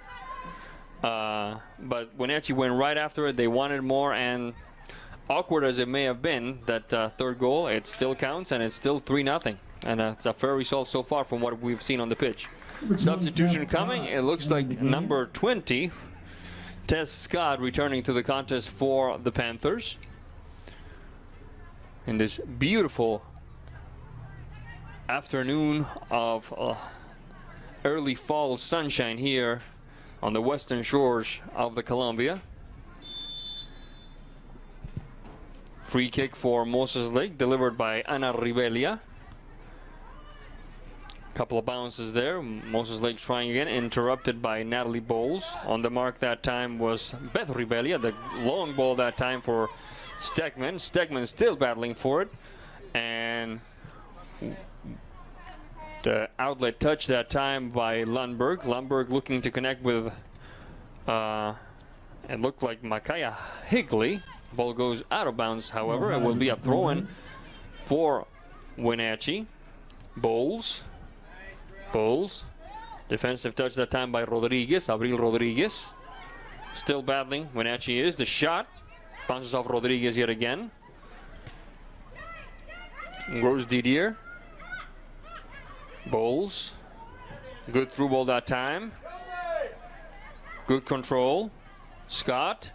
But Wenatchee went right after it. They wanted more, and awkward as it may have been, that third goal, it still counts, and it's still 3-0. And it's a fair result so far from what we've seen on the pitch. Substitution coming. It looks like number 20, Tess Scott, returning to the contest for the Panthers. In this beautiful afternoon of early fall sunshine here on the western shores of the Columbia. Free kick for Moses Lake, delivered by Ana Ribelia. Couple of bounces there. Moses Lake trying again, interrupted by Natalie Bowles. On the mark that time was Beth Ribelia. The long ball that time for Stegeman. Stegeman still battling for it. And the outlet touch that time by Lundberg. Lundberg looking to connect with, it looked like Makaya Higley. Ball goes out of bounds, however. It will be a throw-in for Wenatchee. Bowles. Defensive touch that time by Rodriguez. Abril Rodriguez. Still battling. Wenatchee is. The shot. Bounces off Rodriguez yet again. Gros Didier. Bowles. Good through ball that time. Good control. Scott.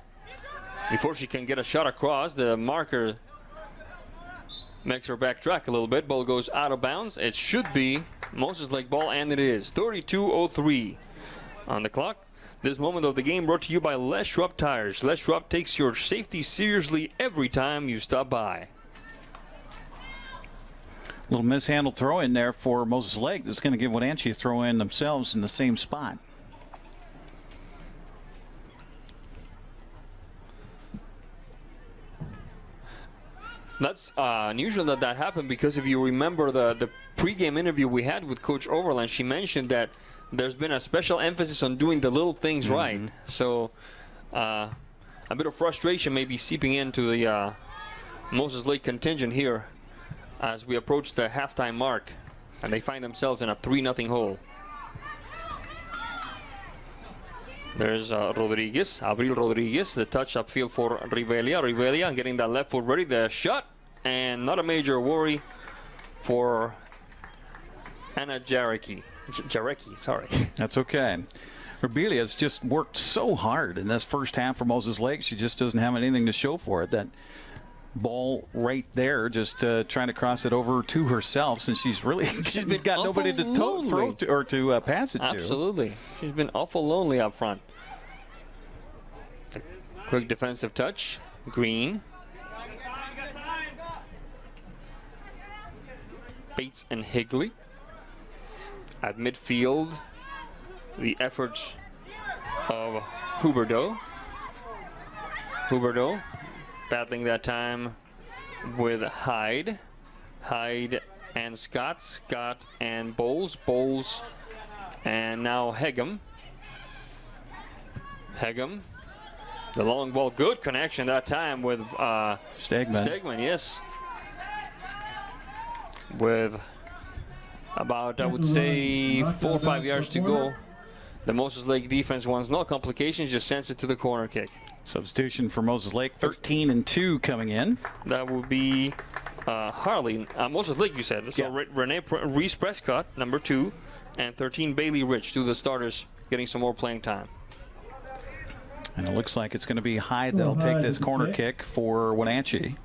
Before she can get a shot across, the marker makes her backtrack a little bit. Ball goes out of bounds. It should be Moses Lake ball, and it is. 32:03 on the clock. This moment of the game brought to you by Les Schwab Tires. Les Schwab takes your safety seriously every time you stop by. Little mishandled throw in there for Moses Lake. That's going to give Wenatchee a throw in themselves in the same spot. That's unusual that happened, because if you remember the pregame interview we had with Coach Overland, she mentioned that there's been a special emphasis on doing the little things right. So a bit of frustration may be seeping into the Moses Lake contingent here as we approach the halftime mark, and they find themselves in a 3-0 hole. There's Rodriguez, Abril Rodriguez, the touch upfield for Ribelia. Ribelia getting that left foot ready, the shot, and not a major worry for Anna Jarecki. Jarecki, sorry. That's okay. Rebelia's just worked so hard in this first half for Moses Lake. She just doesn't have anything to show for it. That ball right there, just trying to cross it over to herself, since she's got nobody to throw to, or to pass it to. Absolutely. She's been awful lonely up front. A quick defensive touch. Green. Bates and Higley. At midfield, the efforts of Huberdeau. Huberdeau battling that time with Hyde. Hyde and Scott. Scott and Bowles. Bowles and now Hegum. Hegum. The long ball. Good connection that time with Stegeman. Stegeman, yes. With about, I would say, 4 or 5 yards to go. The Moses Lake defense wants no complications, just sends it to the corner kick. Substitution for Moses Lake, 13-2 coming in. That would be Harley. Moses Lake, you said. So Yeah. Renee Reese Prescott, number 2, and 13 Bailey Rich, 2 of the starters, getting some more playing time. And it looks like it's going to be Hyde that'll take this corner kick for Wenatchee.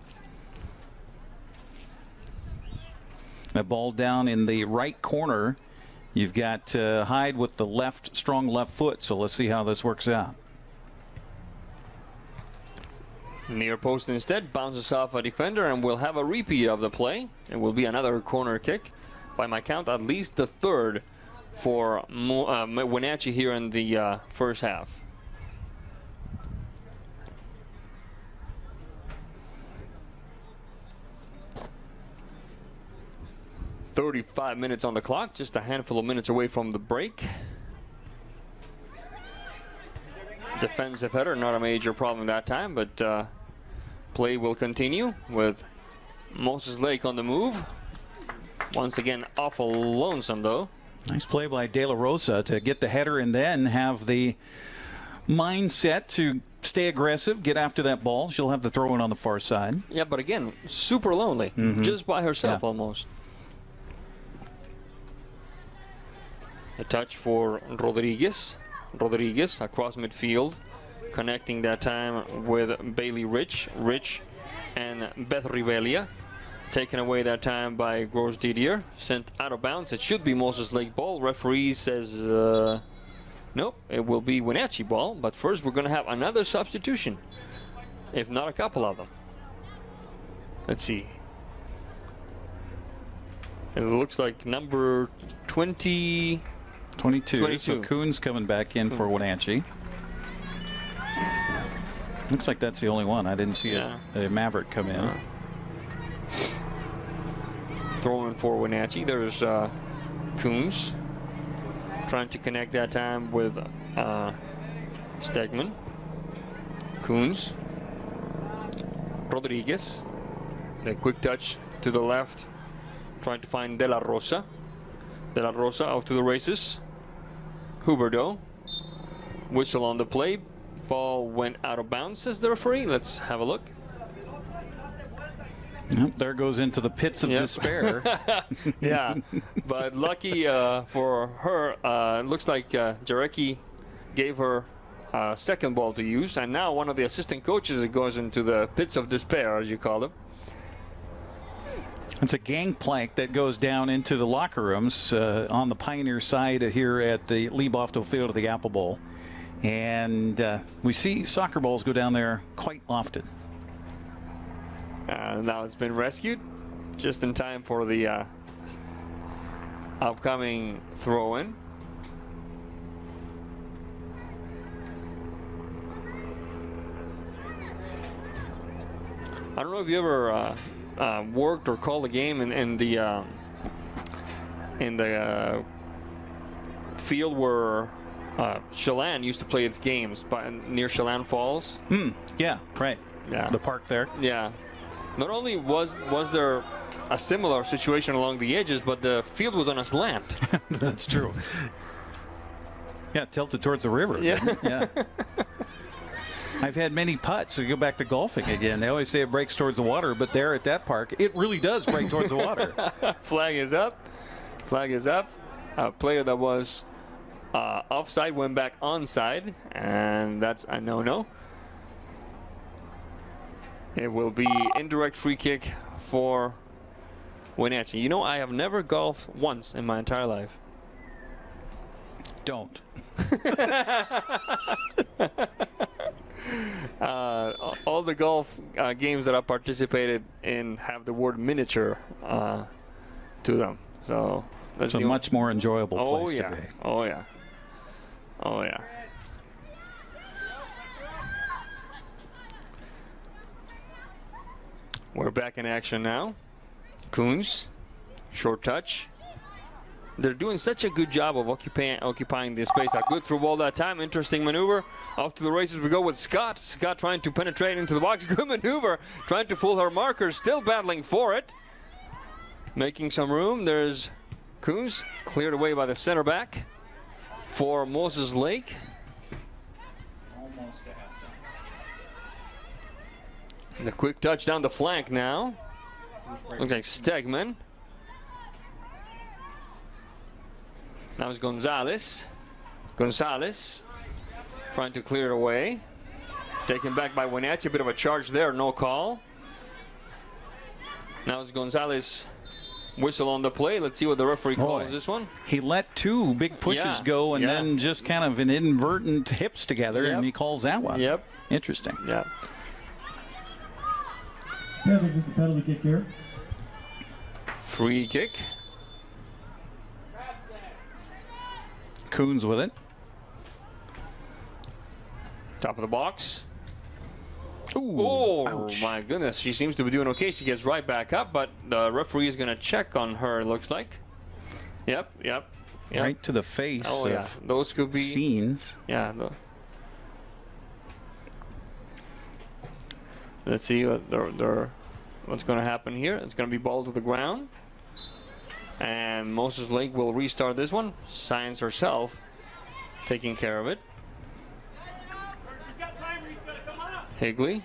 The ball down in the right corner. You've got Hyde with the strong left foot, so let's see how this works out. Near post instead, bounces off a defender, and we'll have a repeat of the play. It will be another corner kick. By my count, at least the third for Wenatchee here in the first half. "35 minutes on the clock, just a handful of minutes away from the break." Defensive header, not a major problem that time, but play will continue with Moses Lake on the move. Once again, awful lonesome though. Nice play by De La Rosa to get the header and then have the mindset to stay aggressive, get after that ball. She'll have the throw in on the far side. Yeah, but again, super lonely, just by herself almost. A touch for Rodriguez. Rodriguez across midfield, connecting that time with Bailey Rich. Rich and Beth Rivelia. Taken away that time by Gross Didier. Sent out of bounds. It should be Moses Lake ball. Referee says nope, it will be Wenatchee ball. But first we're going to have another substitution, if not a couple of them. Let's see. It looks like number 22. So Kunz coming back in for Wenatchee. Looks like that's the only one. I didn't see a Maverick come in. Throwing for Wenatchee. There's Kunz trying to connect that time with Stegeman. Kunz. Rodriguez. The quick touch to the left, trying to find De La Rosa. De La Rosa off to the races. Huberdeau. Whistle on the play. Ball went out of bounds, says the referee. Let's have a look. Yep, there goes into the pits of despair. Yeah, but lucky for her, it looks like Jarecki gave her a second ball to use, and now one of the assistant coaches goes into the pits of despair, as you call them. It's a gangplank that goes down into the locker rooms on the Pioneer side here at the Lee Bofto Field of the Apple Bowl. And we see soccer balls go down there quite often. Now it's been rescued just in time for the upcoming throw-in. I don't know if you ever worked or called a game in the field where Chelan used to play its games near Chelan Falls. Yeah, right. Yeah, the park there. Yeah. Not only was there a similar situation along the edges, but the field was on a slant. That's true. Yeah, tilted towards the river. Yeah. I've had many putts, so you go back to golfing again. They always say it breaks towards the water, but there at that park, it really does break towards the water. Flag is up. Flag is up. A player that was offside went back onside, and that's a no-no. It will be indirect free kick for Wenatchee. You know, I have never golfed once in my entire life. Don't. All the golf games that I participated in have the word miniature to them. So it's a much more enjoyable place to be. Oh, yeah. Oh, yeah. We're back in action now. Kunz, short touch. They're doing such a good job of occupying this space. A good through ball that time. Interesting maneuver. Off to the races we go with Scott. Scott trying to penetrate into the box. Good maneuver. Trying to fool her markers. Still battling for it. Making some room. There's Kunz. Cleared away by the center back for Moses Lake. The quick touch down the flank now. Looks like Stegeman. Now it's Gonzalez. Gonzalez trying to clear it away. Taken back by Wenatchee. A bit of a charge there. No call. Now it's Gonzalez. Whistle on the play. Let's see what the referee calls this one. He let two big pushes go and then just kind of an inadvertent hips together, and he calls that one. Yep. Interesting. Yeah. Panthers with the penalty kick here. Free kick. Kunz with it. Top of the box. Ooh, oh, ouch. My goodness. She seems to be doing okay. She gets right back up, but the referee is going to check on her, it looks like. Yep. Right to the face of those could be scenes. Yeah. Let's see what's going to happen here. It's going to be ball to the ground. And Moses Lake will restart this one. Science herself taking care of it. Higley.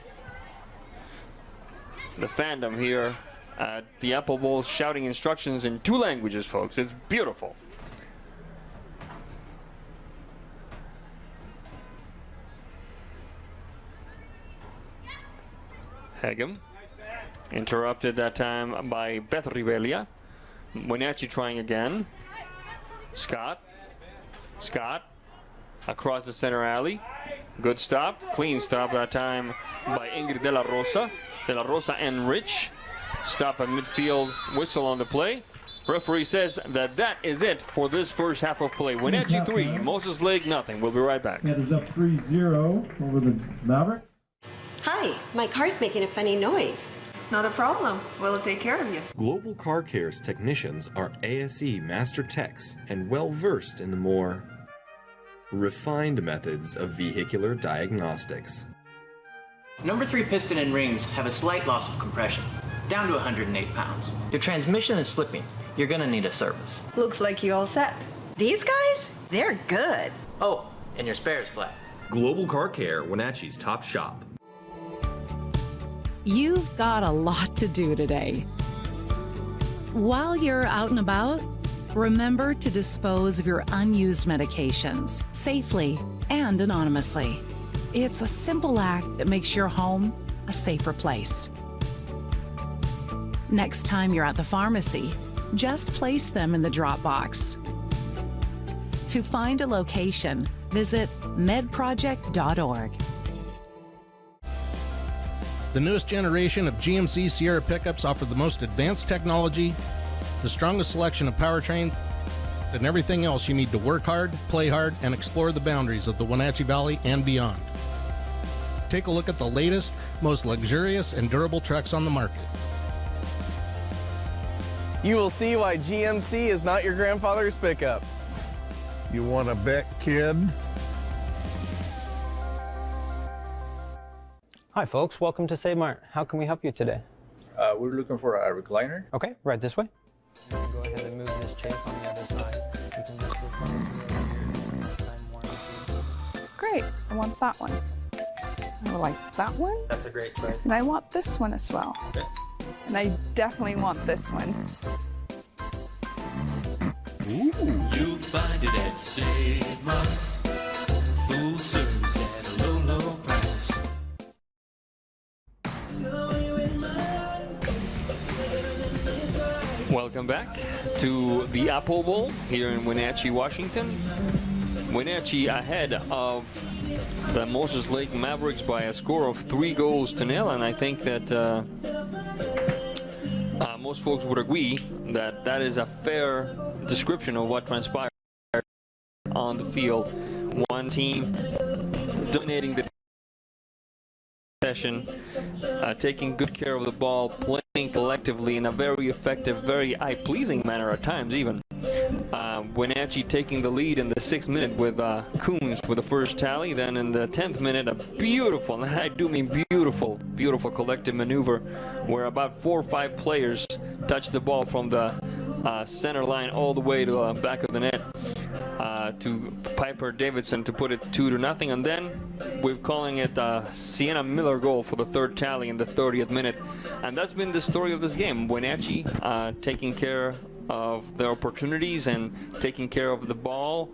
The fandom here at the Apple Bowl shouting instructions in 2 languages, folks. It's beautiful. Hegem. Interrupted that time by Beth Ribelia. Wenatchee trying again. Scott. Across the center alley. Good stop. Clean stop that time by Ingrid De La Rosa. De La Rosa and Rich. Stop at midfield. Whistle on the play. Referee says that is it for this first half of play. Wenatchee 3, Moses Lake nothing. We'll be right back. Panthers up 3-0 over the Mavericks. Hi, my car's making a funny noise. Not a problem. We'll take care of you. Global Car Care's technicians are ASE Master Techs and well-versed in the more refined methods of vehicular diagnostics. Number 3 piston and rings have a slight loss of compression, down to 108 pounds. Your transmission is slipping. You're gonna need a service. Looks like you all set. These guys? They're good. Oh, and your spare is flat. Global Car Care, Wenatchee's top shop. You've got a lot to do today. While you're out and about, remember to dispose of your unused medications safely and anonymously. It's a simple act that makes your home a safer place. Next time you're at the pharmacy, just place them in the drop box. To find a location, visit medproject.org. The newest generation of GMC Sierra pickups offer the most advanced technology, the strongest selection of powertrain, and everything else you need to work hard, play hard, and explore the boundaries of the Wenatchee Valley and beyond. Take a look at the latest, most luxurious and durable trucks on the market. You will see why GMC is not your grandfather's pickup. You want to bet, kid? Hi folks, welcome to Save Mart. How can we help you today? We're looking for a recliner. Okay, right this way. Go ahead and move this chase on the other side. You can just Great, I want that one. I like that one. That's a great choice. And I want this one as well. Okay. And I definitely want this one. Ooh. You'll find it at Save Mart. Full service at a low, low price. Welcome back to the Apple Bowl here in Wenatchee, Washington. Wenatchee ahead of the Moses Lake Mavericks by a score of 3-0, and I think that most folks would agree that that is a fair description of what transpired on the field. One team dominating the session, taking good care of the ball, playing collectively in a very effective, very eye-pleasing manner at times even. Wenatchee taking the lead in the 6th minute with Kunz with the first tally. Then in the 10th minute, a beautiful, and I do mean beautiful, beautiful collective maneuver where about 4 or 5 players touch the ball from the center line all the way to the back of the net to Piper Davidson to put it 2-0. And then we're calling it Sienna Miller goal for the 3rd tally in the 30th minute. And that's been the story of this game. Wenatchee taking care of their opportunities and taking care of the ball,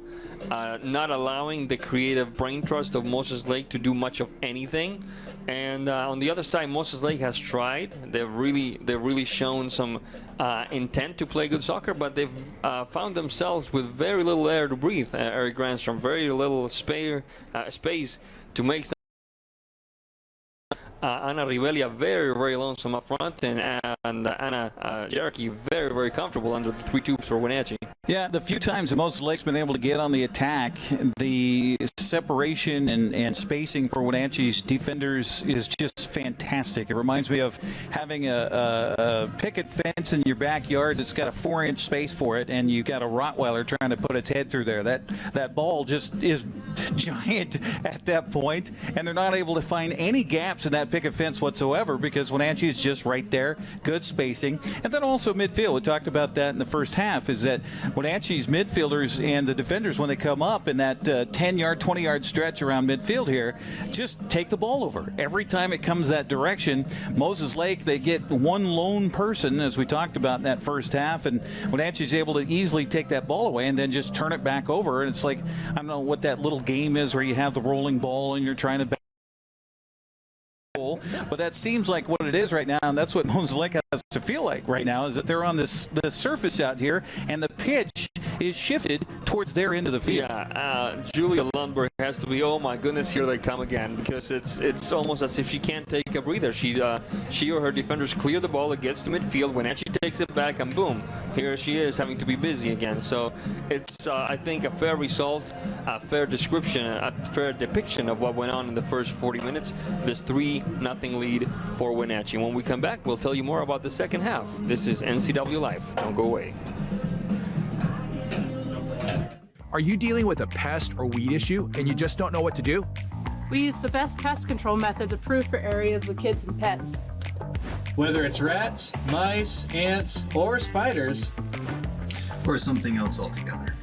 not allowing the creative brain trust of Moses Lake to do much of anything. And on the other side, Moses Lake has tried. They've really shown some intent to play good soccer, but they've found themselves with very little air to breathe. Eric Granstrom, very little space to make some. Anna Rivelia very, very lonesome up front, and Anna Jerky very, very comfortable under the 3 tubes for Wenatchee. Yeah, the few times that Moses Lake's been able to get on the attack, the separation and spacing for Wenatchee's defenders is just fantastic. It reminds me of having a picket fence in your backyard that's got a 4-inch space for it, and you've got a Rottweiler trying to put its head through there. That ball just is giant at that point, and they're not able to find any gaps in that picket fence whatsoever because Wenatchee is just right there, good spacing. And then also midfield, we talked about that in the first half, is that Wenatchee's midfielders and the defenders, when they come up in that 10-yard, 20-yard stretch around midfield here, just take the ball over. Every time it comes that direction, Moses Lake, they get one lone person, as we talked about in that first half, and Wenatchee's able to easily take that ball away and then just turn it back over. And it's like, I don't know what that little game is where you have the rolling ball and you're trying to but that seems like what it is right now, and that's what Moses Lake has to feel like right now, is that they're on the surface out here, and the pitch is shifted towards their end of the field. Yeah, Julia Lundberg has to be, oh my goodness, here they come again, because it's almost as if she can't take a breather. She or her defenders clear the ball, it gets to midfield, Wenatchee takes it back, and boom, here she is having to be busy again. So it's, I think, a fair result, a fair description, a fair depiction of what went on in the first 40 minutes. This 3-0 lead for Wenatchee. When we come back, we'll tell you more about the second half. This is NCW Life. Don't go away. Are you dealing with a pest or weed issue and you just don't know what to do? We use the best pest control methods approved for areas with kids and pets. Whether it's rats, mice, ants, or spiders, or something else altogether,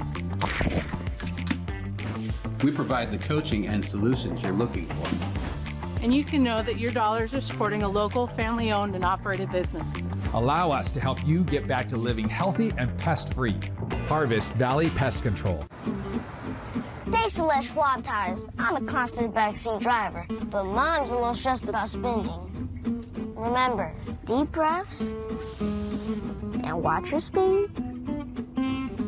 we provide the coaching and solutions you're looking for. And you can know that your dollars are supporting a local, family-owned and operated business. Allow us to help you get back to living healthy and pest-free. Harvest Valley Pest Control. Thanks to Les Schwab Tires, I'm a confident backseat driver, but Mom's a little stressed about spending. Remember, deep breaths and watch your speed.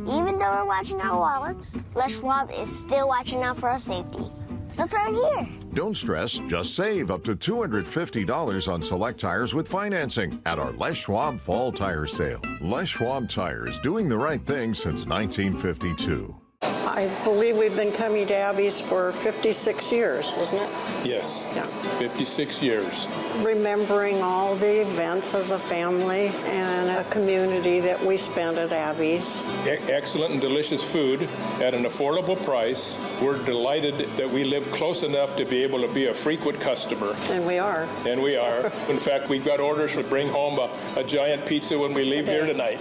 Even though we're watching our wallets, Les Schwab is still watching out for our safety. So it's right here. Don't stress, just save up to $250 on select tires with financing at our Les Schwab Fall Tire Sale. Les Schwab Tires, doing the right thing since 1952. I believe we've been coming to Abby's for 56 years, isn't it? Yes, yeah. 56 years. Remembering all the events as a family and a community that we spent at Abby's. Excellent and delicious food at an affordable price. We're delighted that we live close enough to be able to be a frequent customer. And we are. And we are. In fact, we've got orders to bring home a giant pizza when we leave here tonight.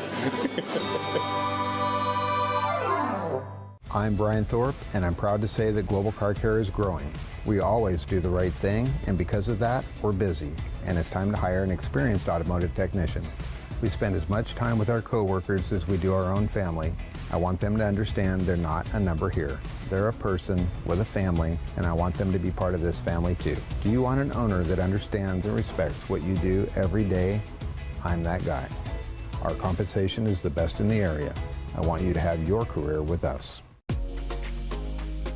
I'm Brian Thorpe, and I'm proud to say that Global Car Care is growing. We always do the right thing, and because of that, we're busy, and it's time to hire an experienced automotive technician. We spend as much time with our coworkers as we do our own family. I want them to understand they're not a number here. They're a person with a family, and I want them to be part of this family too. Do you want an owner that understands and respects what you do every day? I'm that guy. Our compensation is the best in the area. I want you to have your career with us.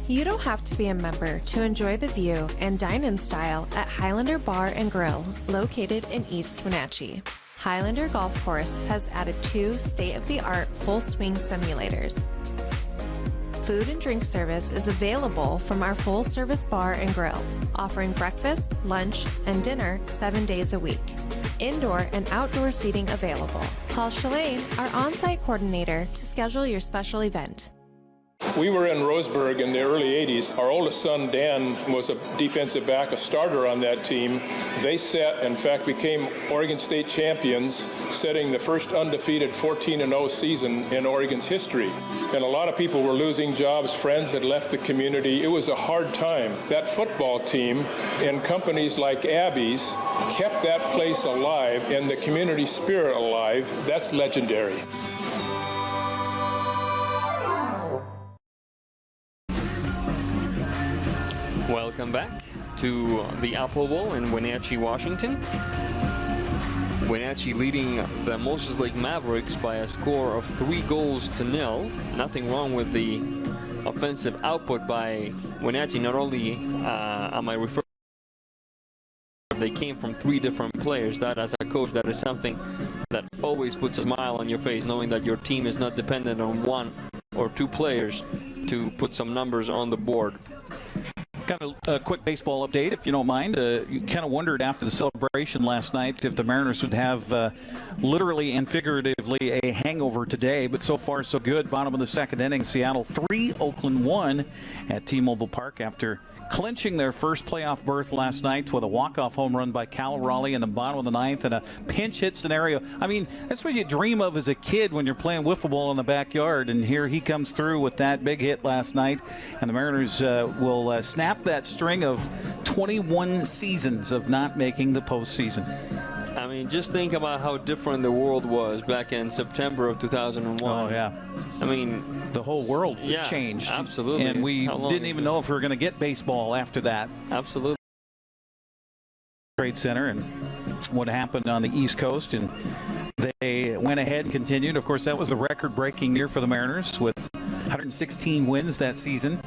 You don't have to be a member to enjoy the view and dine in style at Highlander Bar and Grill, located in East Wenatchee. Highlander Golf Course has added 2 state-of-the-art full swing simulators. Food and drink service is available from our full-service bar and grill, offering breakfast, lunch, and dinner 7 days a week. Indoor and outdoor seating available. Call Shalane, our on-site coordinator, to schedule your special event. We were in Roseburg in the early 80s. Our oldest son, Dan, was a defensive back, a starter on that team. They set, in fact, became Oregon State champions, setting the first undefeated 14-0 season in Oregon's history. And a lot of people were losing jobs. Friends had left the community. It was a hard time. That football team and companies like Abby's kept that place alive and the community spirit alive. That's legendary. Welcome back to the Apple Bowl in Wenatchee, Washington. Wenatchee leading the Moses Lake Mavericks by a score of 3-0. Nothing wrong with the offensive output by Wenatchee. Not only am I referring, they came from 3 different players. That, as a coach, that is something that always puts a smile on your face, knowing that your team is not dependent on 1 or 2 players to put some numbers on the board. Got a quick baseball update, if you don't mind. You kind of wondered after the celebration last night if the Mariners would have literally and figuratively a hangover today, but so far so good. Bottom of the second inning, Seattle 3, Oakland 1 at T-Mobile Park after clinching their first playoff berth last night with a walk-off home run by Cal Raleigh in the bottom of the ninth and a pinch hit scenario. I mean, that's what you dream of as a kid when you're playing wiffle ball in the backyard, and here he comes through with that big hit last night, and the Mariners will snap that string of 21 seasons of not making the postseason. I mean, just think about how different the world was back in September of 2001. Oh, yeah. I mean, the whole world changed. Absolutely. And we didn't even know if we were going to get baseball after that. Absolutely. Trade Center and what happened on the East Coast, and they went ahead and continued. Of course, that was the record-breaking year for the Mariners with 116 wins that season.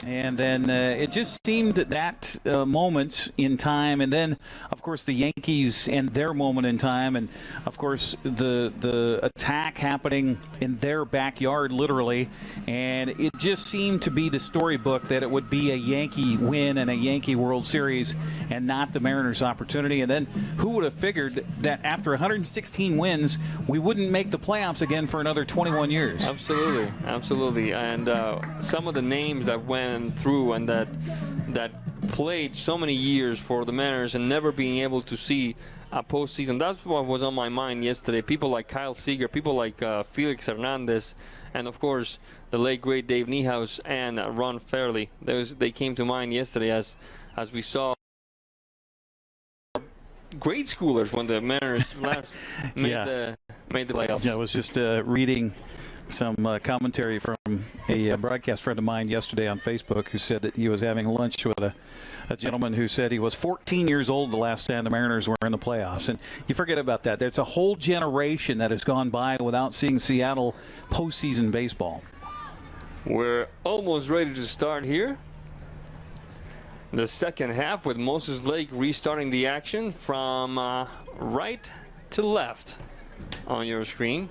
And then it just seemed that moment in time, and then, of course, the Yankees and their moment in time, and, of course, the attack happening in their backyard, literally. And it just seemed to be the storybook that it would be a Yankee win and a Yankee World Series and not the Mariners' opportunity. And then who would have figured that after 116 wins, we wouldn't make the playoffs again for another 21 years? Absolutely, absolutely. And some of the names that went through and that played so many years for the Mariners and never being able to see a postseason. That's what was on my mind yesterday. People like Kyle Seager, people like Felix Hernandez, and of course the late great Dave Niehaus and Ron Fairley. They came to mind yesterday as we saw grade schoolers when the Mariners last made the playoffs. Yeah, I was just reading some commentary from a broadcast friend of mine yesterday on Facebook who said that he was having lunch with a gentleman who said he was 14 years old the last time the Mariners were in the playoffs. And you forget about that. There's a whole generation that has gone by without seeing Seattle postseason baseball. We're almost ready to start here. The second half with Moses Lake restarting the action from right to left on your screen.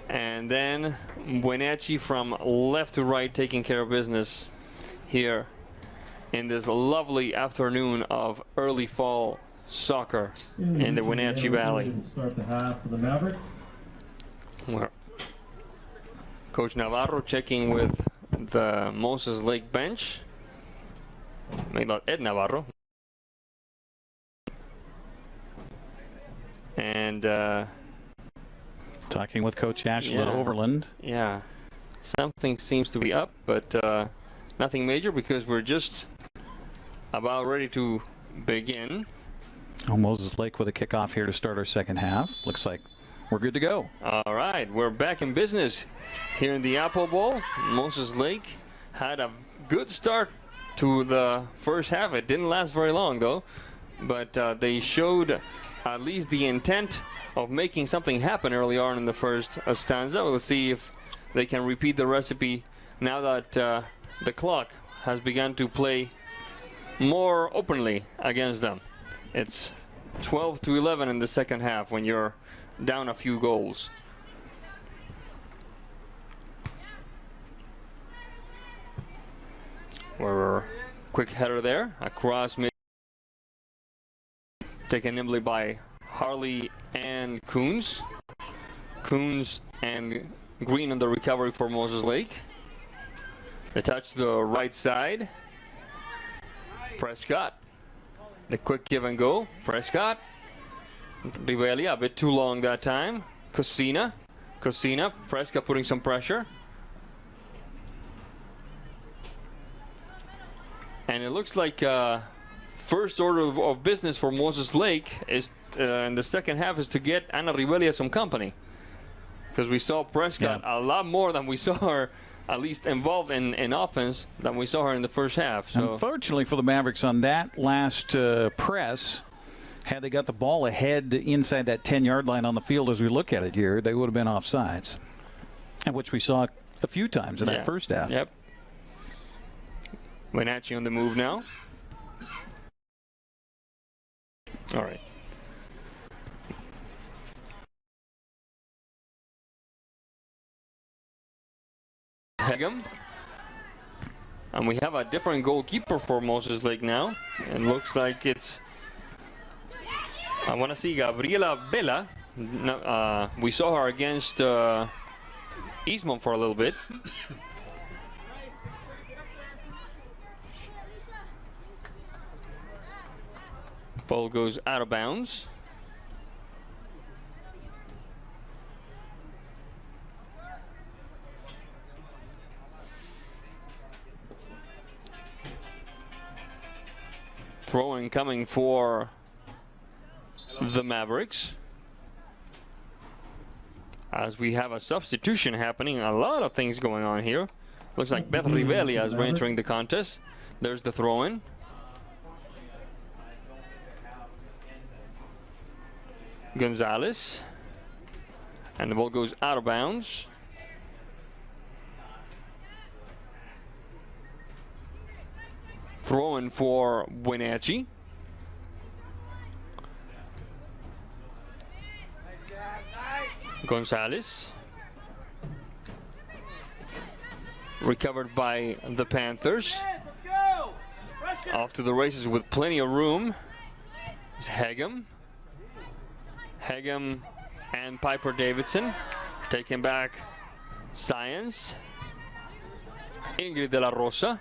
And then Wenatchee from left to right taking care of business here in this lovely afternoon of early fall soccer in the Wenatchee Valley. Start the half for the Mavericks. Where Coach Navarro checking with the Moses Lake bench. Maybe not Ed Navarro. And talking with Coach Ashley Overland. Yeah, something seems to be up, but nothing major because we're just about ready to begin. Oh, Moses Lake with a kickoff here to start our second half. Looks like we're good to go. All right, we're back in business here in the Apple Bowl. Moses Lake had a good start to the first half. It didn't last very long, though, but they showed at least the intent of making something happen early on in the first stanza. We'll see if they can repeat the recipe now that the clock has begun to play more openly against them. It's 12-11 in the second half when you're down a few goals. We're quick header there across mid. Taken nimbly by Harley and Kunz. Kunz and Green on the recovery for Moses Lake. They touch the right side. Prescott. The quick give and go. Prescott. Rivelli a bit too long that time. Cosina. Prescott putting some pressure. And it looks like first order of business for Moses Lake is in the second half is to get Anna Rivelli some company. Because we saw Prescott a lot more than we saw her, at least involved in offense, than we saw her in the first half. So unfortunately for the Mavericks on that last press, had they got the ball ahead inside that 10-yard line on the field as we look at it here, they would have been offsides, and which we saw a few times in that first half. Yep. Wenatchee on the move now. All right. Hegem. And we have a different goalkeeper for Moses Lake now. It looks like it's, I want to see Gabriela Vela. We saw her against Eastman for a little bit. Ball goes out of bounds. Throw-in coming for the Mavericks. As we have a substitution happening, a lot of things going on here. Looks like Beth Rivelli is re-entering the contest. There's the throw-in. Gonzalez. And the ball goes out of bounds. Throw-in for Wenatchee. Gonzalez. Recovered by the Panthers. Off to the races with plenty of room. It's Hegem. Hegem and Piper Davidson. Taking back Science. Ingrid de la Rosa.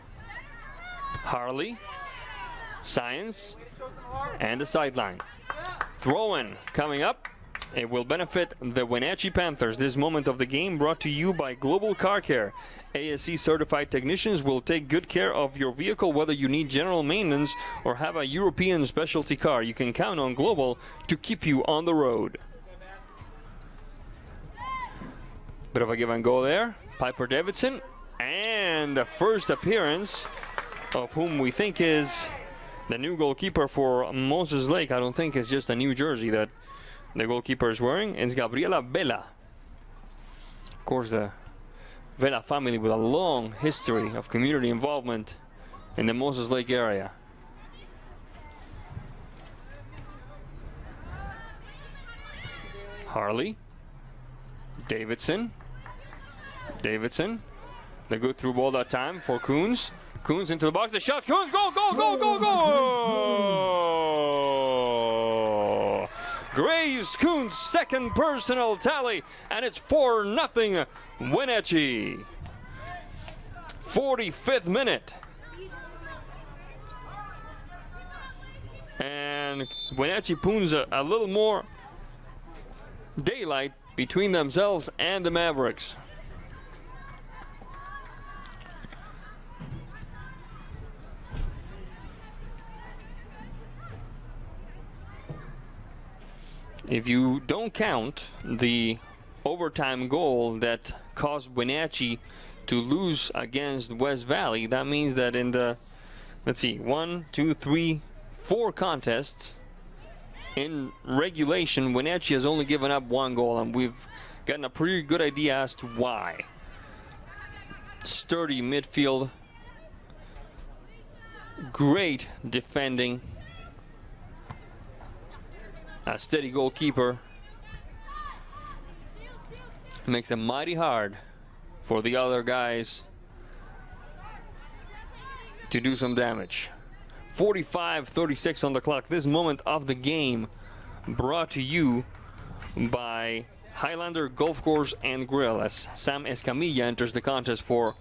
Harley. Science. And the sideline. Throw-in coming up. It will benefit the Wenatchee Panthers. This moment of the game brought to you by Global Car Care. ASC certified technicians will take good care of your vehicle whether you need general maintenance or have a European specialty car. You can count on Global to keep you on the road. Bit of a give and go there. Piper Davidson. And the first appearance of whom we think is the new goalkeeper for Moses Lake. I don't think it's just a new jersey that the goalkeeper is wearing. It's Gabriela Vela. Of course, the Vela family with a long history of community involvement in the Moses Lake area. Harley. Davidson. The good through ball that time for Kunz. Kunz into the box. The shot. Kunz. Goal. Grace Kunz, second personal tally, and it's 4-0 Wenatchee. 45th minute. And Wenatchee poons a little more daylight between themselves and the Mavericks. If you don't count the overtime goal that caused Wenatchee to lose against West Valley, that means that in the, let's see, 1, 2, 3, 4 contests in regulation, Wenatchee has only given up 1 goal, and we've gotten a pretty good idea as to why. Sturdy midfield, great defending. A steady goalkeeper makes it mighty hard for the other guys to do some damage. 45:36 on the clock. This moment of the game brought to you by Highlander Golf Course and Grill as Sam Escamilla enters the contest for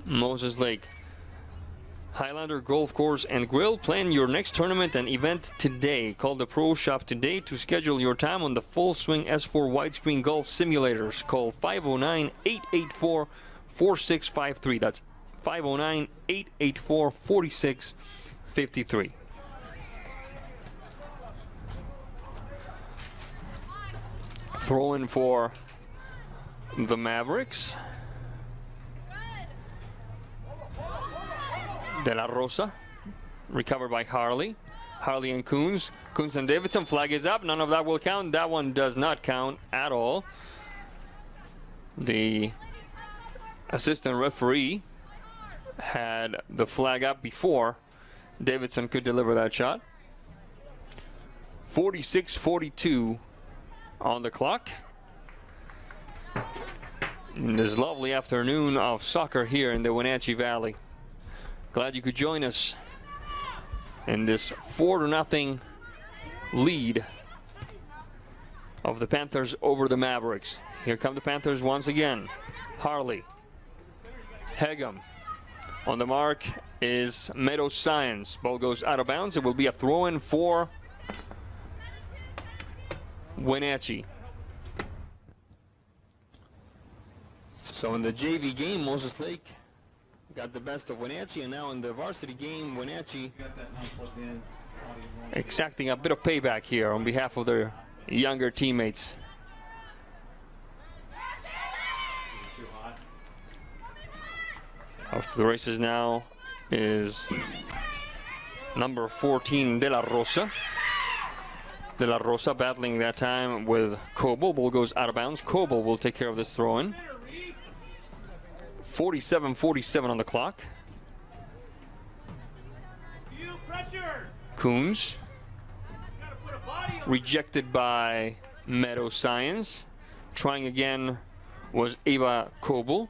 Moses Lake. Highlander Golf Course and Grill. Plan your next tournament and event today. Call the Pro Shop today to schedule your time on the Full Swing S4 widescreen golf simulators. Call 509-884-4653. That's 509-884-4653. Throw in for the Mavericks. De La Rosa, recovered by Harley. Harley and Kunz. Kunz and Davidson, flag is up. None of that will count. That one does not count at all. The assistant referee had the flag up before Davidson could deliver that shot. 46-42 on the clock. In this lovely afternoon of soccer here in the Wenatchee Valley. Glad you could join us in this 4-0 lead of the Panthers over the Mavericks. Here come the Panthers once again. Harley, Hegum. On the mark is Meadow Science. Ball goes out of bounds. It will be a throw-in for Wenatchee. So in the JV game, Moses Lake got the best of Wenatchee, and now in the varsity game, Wenatchee exacting a bit of payback here on behalf of their younger teammates. Off to the races now is number 14, De La Rosa. De La Rosa battling that time with Coble. Ball goes out of bounds. Coble will take care of this throw-in. 47-47 on the clock. Kunz. Rejected by Meadow Science. Trying again was Ava Coble.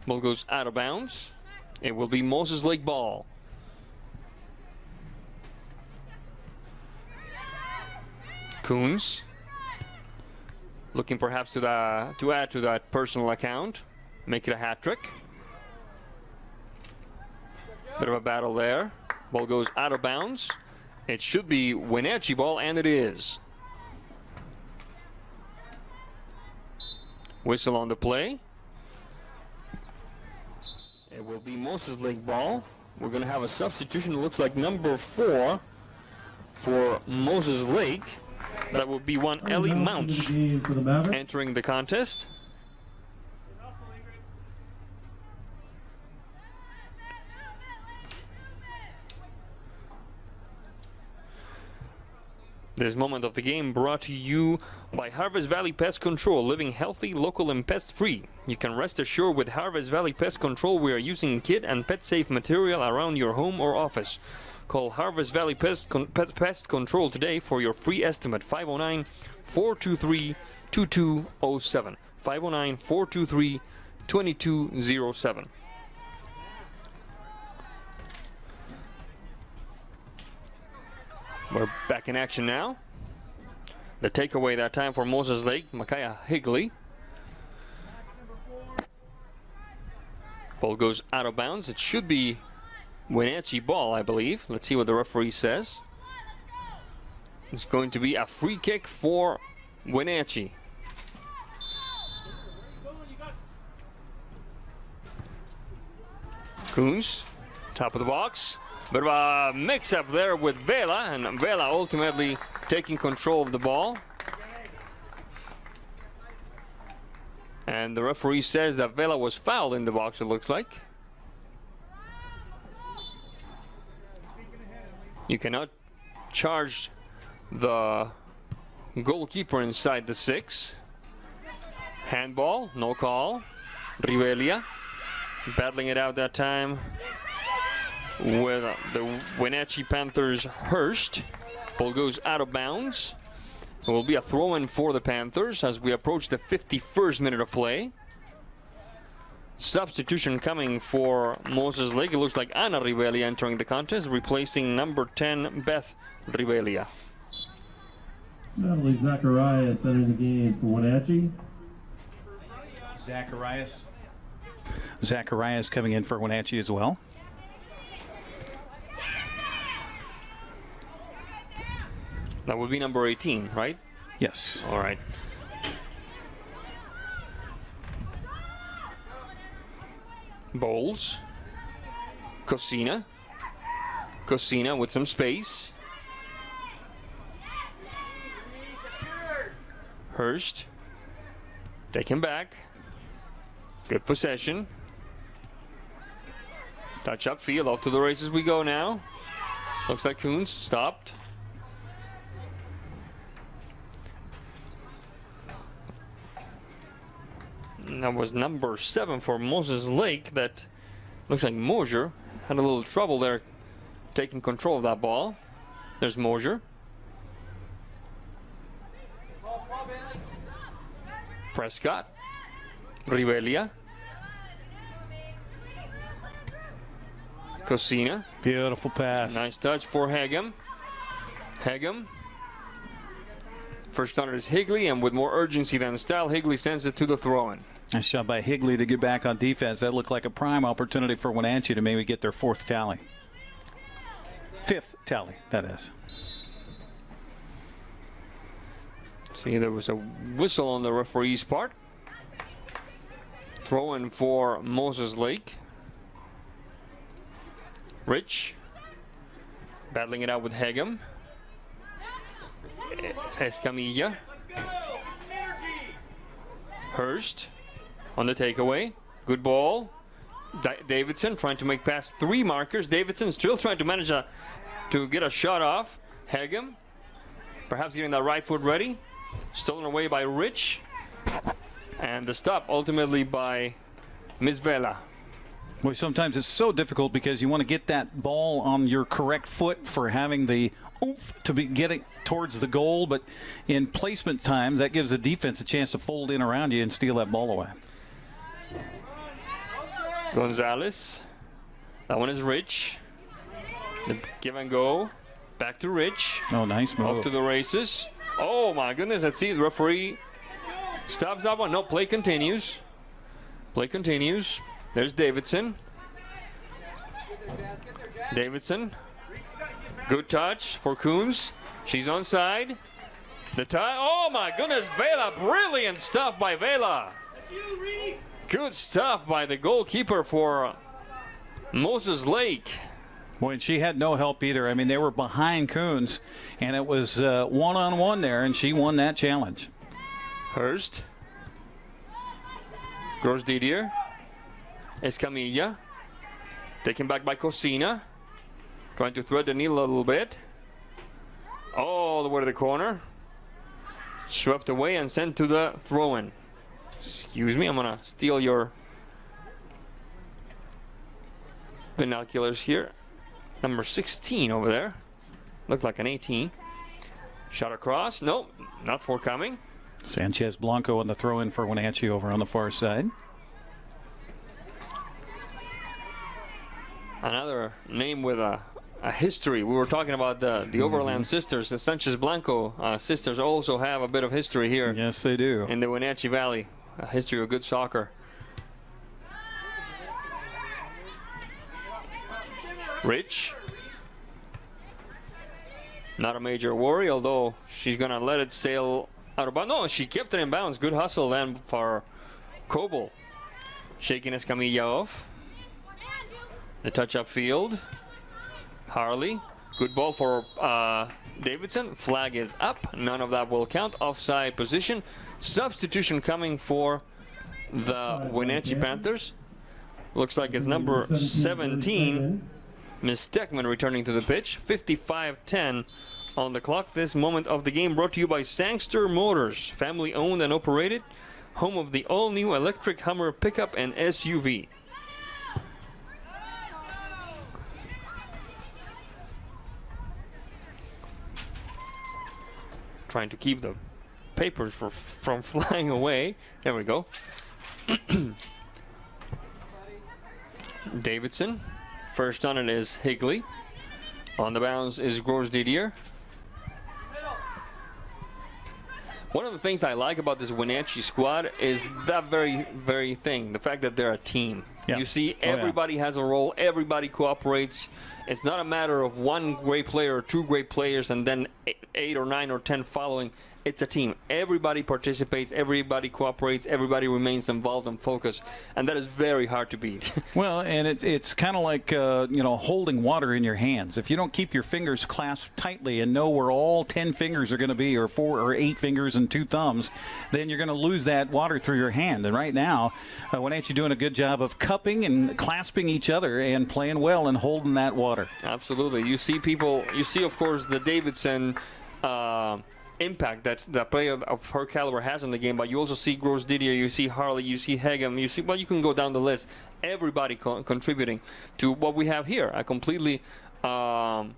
Ball goes out of bounds. It will be Moses Lake ball. Kunz. Looking perhaps to add to that personal account, make it a hat trick. Bit of a battle there. Ball goes out of bounds. It should be Wenatchee ball, and it is. Whistle on the play. It will be Moses Lake ball. We're going to have a substitution. It looks like number 4 for Moses Lake. That will be one Ellie Mounts entering the contest. This moment of the game brought to you by Harvest Valley Pest Control, living healthy, local, and pest-free. You can rest assured with Harvest Valley Pest Control we are using kid and pet-safe material around your home or office. Call Harvest Valley Pest Control today for your free estimate. 509-423-2207. 509-423-2207. We're back in action now. The takeaway that time for Moses Lake, Micaiah Higley. Ball goes out of bounds. It should be Wenatchee ball, I believe. Let's see what the referee says. It's going to be a free kick for Wenatchee. Kunz, top of the box. Bit of a mix-up there with Vela, and Vela ultimately taking control of the ball. And the referee says that Vela was fouled in the box, it looks like. You cannot charge the goalkeeper inside the 6. Handball, no call. Rivelia battling it out that time with the Wenatchee Panthers' Hurst. Ball goes out of bounds. It will be a throw-in for the Panthers as we approach the 51st minute of play. Substitution coming for Moses Lake. It looks like Ana Rivelia entering the contest, replacing number 10, Beth Rivelia. Natalie Zacharias entering the game for Wenatchee. Zacharias coming in for Wenatchee as well. That would be number 18, right? Yes. All right. Bowles. Cosina. Cosina with some space. Hurst. Taken back. Good possession. Touch up field. Off to the races we go now. Looks like Kunz stopped. That was number 7 for Moses Lake. That looks like Mosier had a little trouble there taking control of that ball. There's Mosier. Prescott. Rivelia. Cosina. Beautiful pass. Nice touch for Hegem. Hegem. First starter is Higley, and with more urgency than style, Higley sends it to the throw-in. Nice job by Higley to get back on defense. That looked like a prime opportunity for Wenatchee to maybe get their 4th tally. 5th tally, that is. See, there was a whistle on the referee's part. Throw-in for Moses Lake. Rich. Battling it out with Hegem. Escamilla. Hurst on the takeaway. Good ball. Davidson trying to make past 3 markers. Davidson still trying to manage to get a shot off. Hegem perhaps getting that right foot ready. Stolen away by Rich. And the stop ultimately by Miss Vela. Well, sometimes it's so difficult because you want to get that ball on your correct foot for having the oomph to be getting towards the goal, but in placement time, that gives the defense a chance to fold in around you and steal that ball away. Gonzalez. That one is Rich. The give and go. Back to Rich. Oh, nice move. Off to the races. Oh, my goodness. Let's see. The referee stops that one. No, play continues. Play continues. There's Davidson. Davidson. Good touch for Kunz. She's onside. The tie. Oh my goodness, Vela. Brilliant stuff by Vela. Good stuff by the goalkeeper for Moses Lake. Boy, and she had no help either. I mean, they were behind Kunz, and it was one-on-one there, and she won that challenge. Hurst. Gross Didier. Escamilla. Taken back by Cosina. Trying to thread the needle a little bit. All the way to the corner. Swept away and sent to the throw-in. Excuse me, I'm going to steal your binoculars here. Number 16 over there. Looked like an 18. Shot across. Nope, not forthcoming. Sanchez Blanco on the throw-in for Wenatchee over on the far side. Another name with a history. We were talking about the Overland sisters. The Sanchez Blanco sisters also have a bit of history here. Yes, they do. In the Wenatchee Valley. A history of good soccer. Rich. Not a major worry, although she's going to let it sail out of bounds. No, she kept it in bounds. Good hustle then for Coble. Shaking Escamilla off. The touch up field. Harley. Good ball for Davidson. Flag is up. None of that will count. Offside position. Substitution coming for the Wenatchee Panthers. Looks like it's number 17. Miss Stegeman returning to the pitch. 55-10 on the clock. This moment of the game brought to you by Sangster Motors. Family owned and operated. Home of the all-new electric Hummer pickup and SUV. Trying to keep the papers from flying away. There we go. Davidson. First on it is Higley. On the bounce is Gros Didier. One of the things I like about this Wenatchee squad is that very thing, the fact that they're a team. Yeah. You see, everybody has a role, everybody cooperates. It's not a matter of one great player or two great players and then 8 or 9 or 10 following. It's a team. Everybody participates, everybody cooperates, everybody remains involved and focused, and that is very hard to beat. Well, and it's kind of like holding water in your hands. If you don't keep your fingers clasped tightly and know where all 10 fingers are going to be, or 4 or 8 fingers and 2 thumbs, then you're going to lose that water through your hand. And right now, Wenatchee doing a good job of cupping and clasping each other and playing well and holding that water. Absolutely. You see people. You see, of course, the Davidson. Impact that player of her caliber has on the game, but you also see Gros Didier, you see Harley, you see Hegem, you can go down the list. Everybody contributing to what we have here, a completely thorough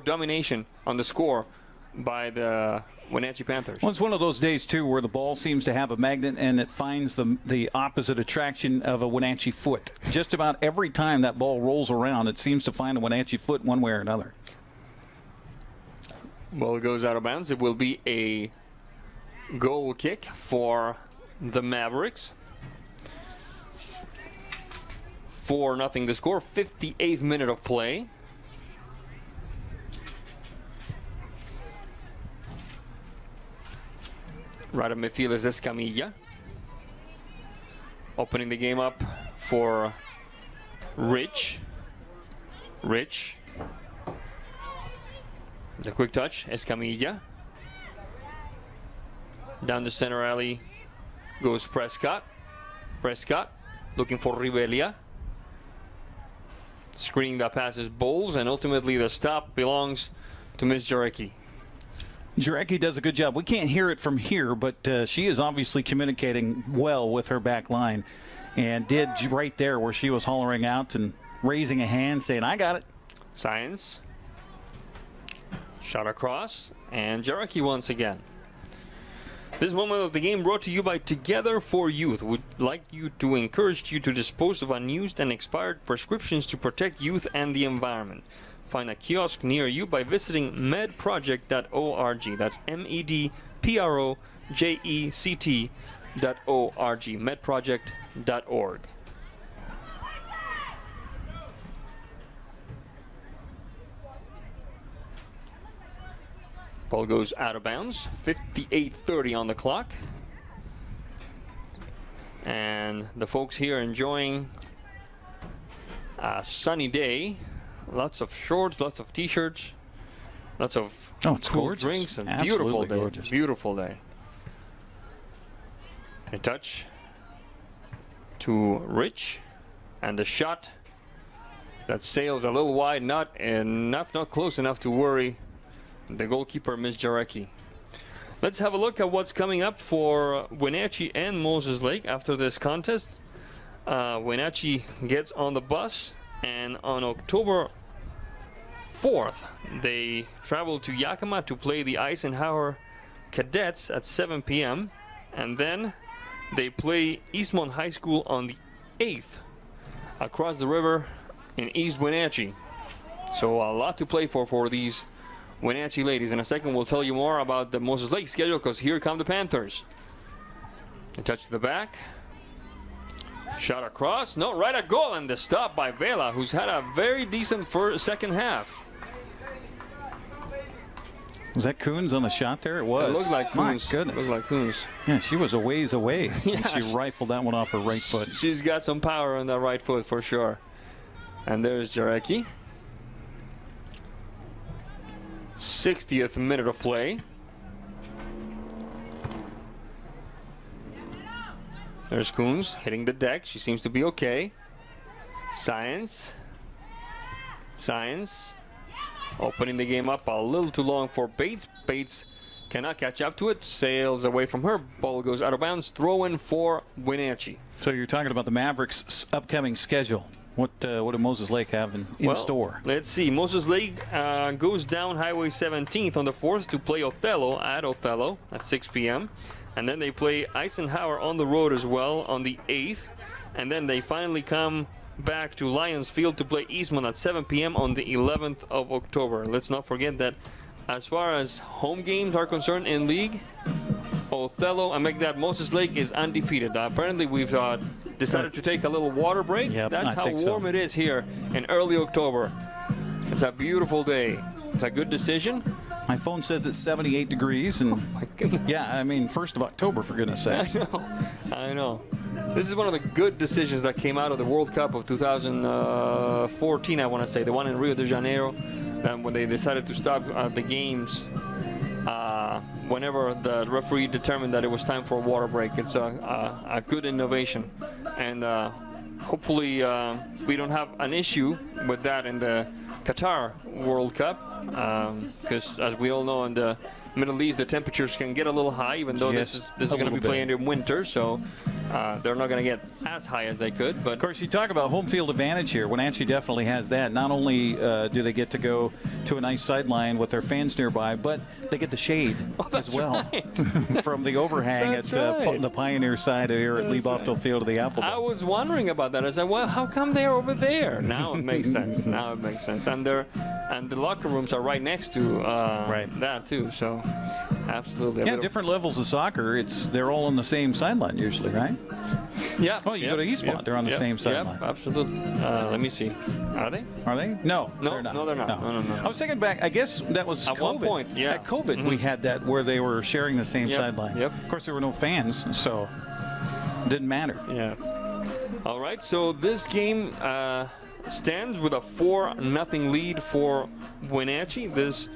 domination on the score by the Wenatchee Panthers. Well, it's one of those days, too, where the ball seems to have a magnet and it finds the opposite attraction of a Wenatchee foot. Just about every time that ball rolls around, it seems to find a Wenatchee foot one way or another. Ball goes out of bounds. It will be a goal kick for the Mavericks. 4-0 the score. 58th minute of play. Right at midfield is Escamilla. Opening the game up for Rich. The quick touch, Escamilla. Down the center alley goes Prescott. Looking for Rivelia. Screening that passes Bowles, and ultimately the stop belongs to Miss Jarecki. Jarecki does a good job. We can't hear it from here, but she is obviously communicating well with her back line, and did right there where she was hollering out and raising a hand saying, I got it. Science. Shot across, and Jarecki once again. This moment of the game brought to you by Together for Youth. Would like you to encourage you to dispose of unused and expired prescriptions to protect youth and the environment. Find a kiosk near you by visiting medproject.org. That's medproject.org. medproject.org. Ball goes out of bounds. 58:30 on the clock. And the folks here enjoying a sunny day. Lots of shorts, lots of t-shirts, lots of cool drinks, and beautiful day. Gorgeous. Beautiful day. A touch to Rich, and the shot that sails a little wide, not close enough to worry the goalkeeper, Miss Jarecki. Let's have a look at what's coming up for Wenatchee and Moses Lake after this contest. Wenatchee gets on the bus, and on October 4th, they travel to Yakima to play the Eisenhower Cadets at 7 p.m. And then they play Eastmont High School on the 8th across the river in East Wenatchee. So a lot to play for these Wenatchee ladies. In a second, we'll tell you more about the Moses Lake schedule, because here come the Panthers. A touch to the back. Shot across. No, right at goal, and the stop by Vela, who's had a very decent second half. Was that Kunz on the shot there? It was. It looked like Kunz. My goodness. It looked like Kunz. Yeah, she was a ways away. Yeah, and she rifled that one off her right foot. She's got some power on that right foot for sure. And there's Jarecki. 60th minute of play. There's Kunz hitting the deck. She seems to be okay. Science. Opening the game up a little too long for Bates. Bates cannot catch up to it. Sails away from her. Ball goes out of bounds. Throw in for Wenatchee. So you're talking about the Mavericks' upcoming schedule. What do Moses Lake have in store? Let's see. Moses Lake goes down Highway 17th on the 4th to play Othello at 6 p.m. And then they play Eisenhower on the road as well on the 8th. and then they finally come back to Lions Field to play Eastmont at 7 p.m. on the 11th of October. Let's not forget that as far as home games are concerned in league, Othello, I make that Moses Lake is undefeated. Apparently, we've decided to take a little water break. Yep, That's I how think warm so. it is here in early October. It's a beautiful day. It's a good decision. My phone says it's 78 degrees, and yeah, I mean, 1st of October, for goodness sake. I know. This is one of the good decisions that came out of the World Cup of 2014, I want to say, the one in Rio de Janeiro, when they decided to stop the games whenever the referee determined that it was time for a water break. It's a good innovation, and hopefully we don't have an issue with that in the Qatar World Cup, because as we all know, in the Middle East, the temperatures can get a little high, even though this is going to be playing in winter, so they're not going to get as high as they could. But of course, you talk about home field advantage here. Wenatchee definitely has that. Not only do they get to go to a nice sideline with their fans nearby, but they get the shade as well from the overhang at the Pioneer side here at Lee Bofto Field of the Apple Bowl. I was wondering about that. I said, well, how come they're over there? Now it makes sense. Now it makes sense. And the locker rooms are right next to that too. So absolutely. Yeah, different levels of soccer. They're all on the same sideline usually, right? Yeah. Oh, you go to Eastmont. They're on the same sideline. Yep, absolutely. Let me see. Are they? Are they? No, they're not. No, they're not. No. I was thinking back. I guess that was at COVID. one point. Yeah. At COVID, we had that where they were sharing the same sideline. Yep. Of course, there were no fans, so it didn't matter. Yeah. All right. So this game stands with a 4-0 lead for Wenatchee. This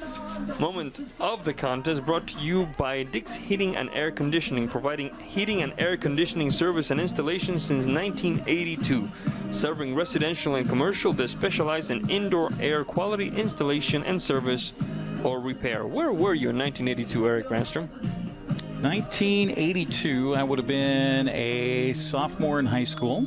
moment of the contest brought to you by Dick's Heating and Air Conditioning, providing heating and air conditioning service and installation since 1982. Serving residential and commercial, they specialize in indoor air quality installation and service or repair. Where were you in 1982, Eric Granstrom? 1982, I would have been a sophomore in high school.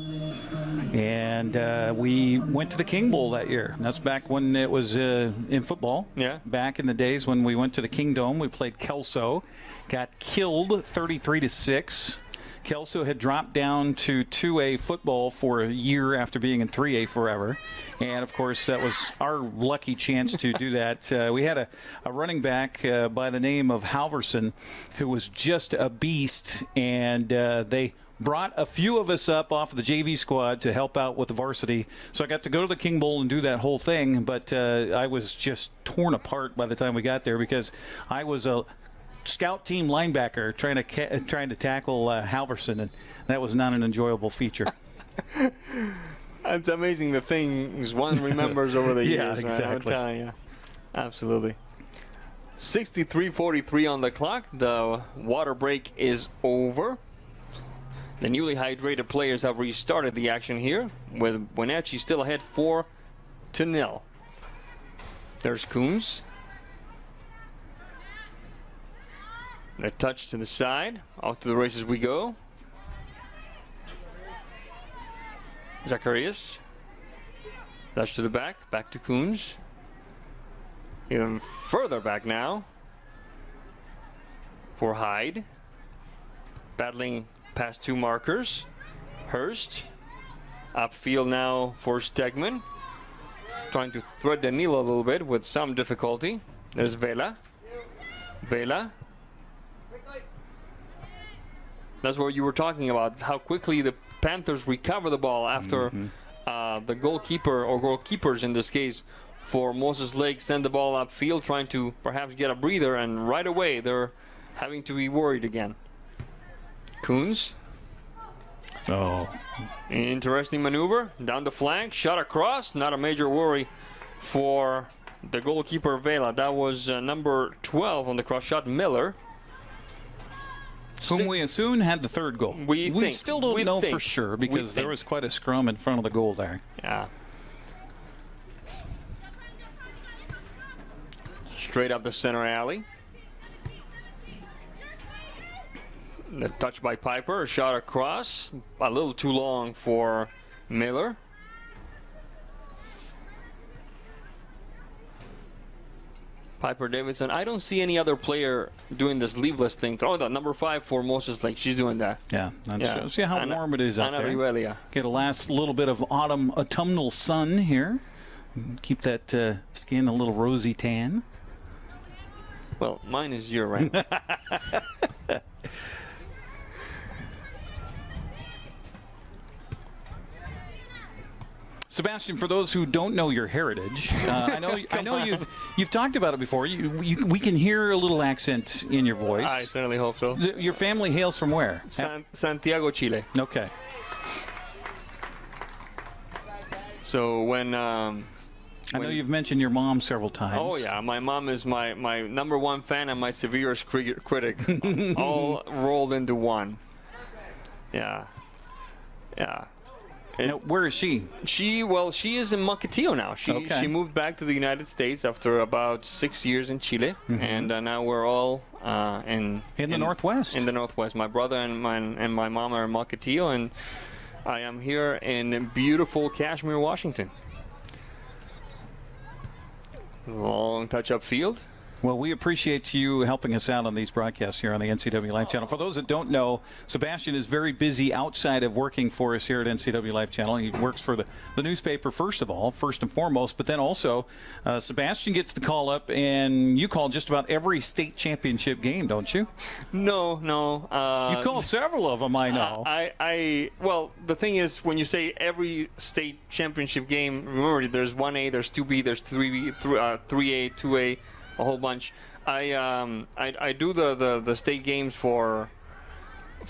And we went to the King Bowl that year. That's back when it was in football. Yeah. Back in the days when we went to the Kingdome, we played Kelso. Got killed 33-6. Kelso had dropped down to 2A football for a year after being in 3A forever. And, of course, that was our lucky chance to do that. We had a running back by the name of Halverson who was just a beast, and they brought a few of us up off of the JV squad to help out with the varsity. So I got to go to the King Bowl and do that whole thing, but I was just torn apart by the time we got there because I was a scout team linebacker trying to tackle Halverson, and that was not an enjoyable feature. It's amazing the things one remembers over the years. Yeah, exactly. Right? I'm telling you. Absolutely. 63:43 on the clock. The water break is over. The newly hydrated players have restarted the action here, with Wenatchee still ahead 4-0. There's Kunz. The touch to the side. Off to the races we go. Zacharias. Touch to the back. Back to Kunz. Even further back now for Hyde. Battling past two markers. Hurst. Upfield now for Stegeman. Trying to thread the needle a little bit with some difficulty. There's Vela. Vela. That's what you were talking about, how quickly the Panthers recover the ball after the goalkeeper, or goalkeepers in this case, for Moses Lake send the ball upfield, trying to perhaps get a breather, and right away they're having to be worried again. Kunz. Oh. Interesting maneuver. Down the flank, shot across. Not a major worry for the goalkeeper Vela. That was number 12 on the cross shot, Miller. Whom we soon had the third goal. We still don't know for sure because there was quite a scrum in front of the goal there. Yeah. Straight up the center alley. The touch by Piper, a shot across. A little too long for Miller. Piper Davidson. I don't see any other player doing this sleeveless thing. Oh, the number 5 for Moses Lake. She's doing that. Yeah, that shows you how warm it is out there. Rivelia. Get a last little bit of autumnal sun here. Keep that skin a little rosy tan. Well, mine is your right. Sebastian, for those who don't know your heritage, I know you've talked about it before. We can hear a little accent in your voice. I certainly hope so. Your family hails from where? Santiago, Chile. Okay. So when I know you've mentioned your mom several times. Oh yeah, my mom is my number 1 fan and my severest critic, all rolled into one. Yeah. Now, where is she? She is in Mukilteo now. She moved back to the United States after about 6 years in Chile, and now we're all in the Northwest. In the Northwest, my brother and my mom are in Mukilteo, and I am here in beautiful Kashmir, Washington. Long touch-up field. Well, we appreciate you helping us out on these broadcasts here on the NCWLIFE Channel. For those that don't know, Sebastian is very busy outside of working for us here at NCWLIFE Channel. He works for the newspaper, first and foremost, but then also Sebastian gets the call up, and you call just about every state championship game, don't you? No. You call several of them, I know. Well, the thing is, when you say every state championship game, remember, there's 1A, there's 2B, there's 3B, 3A, 2A, a whole bunch. I do the state games for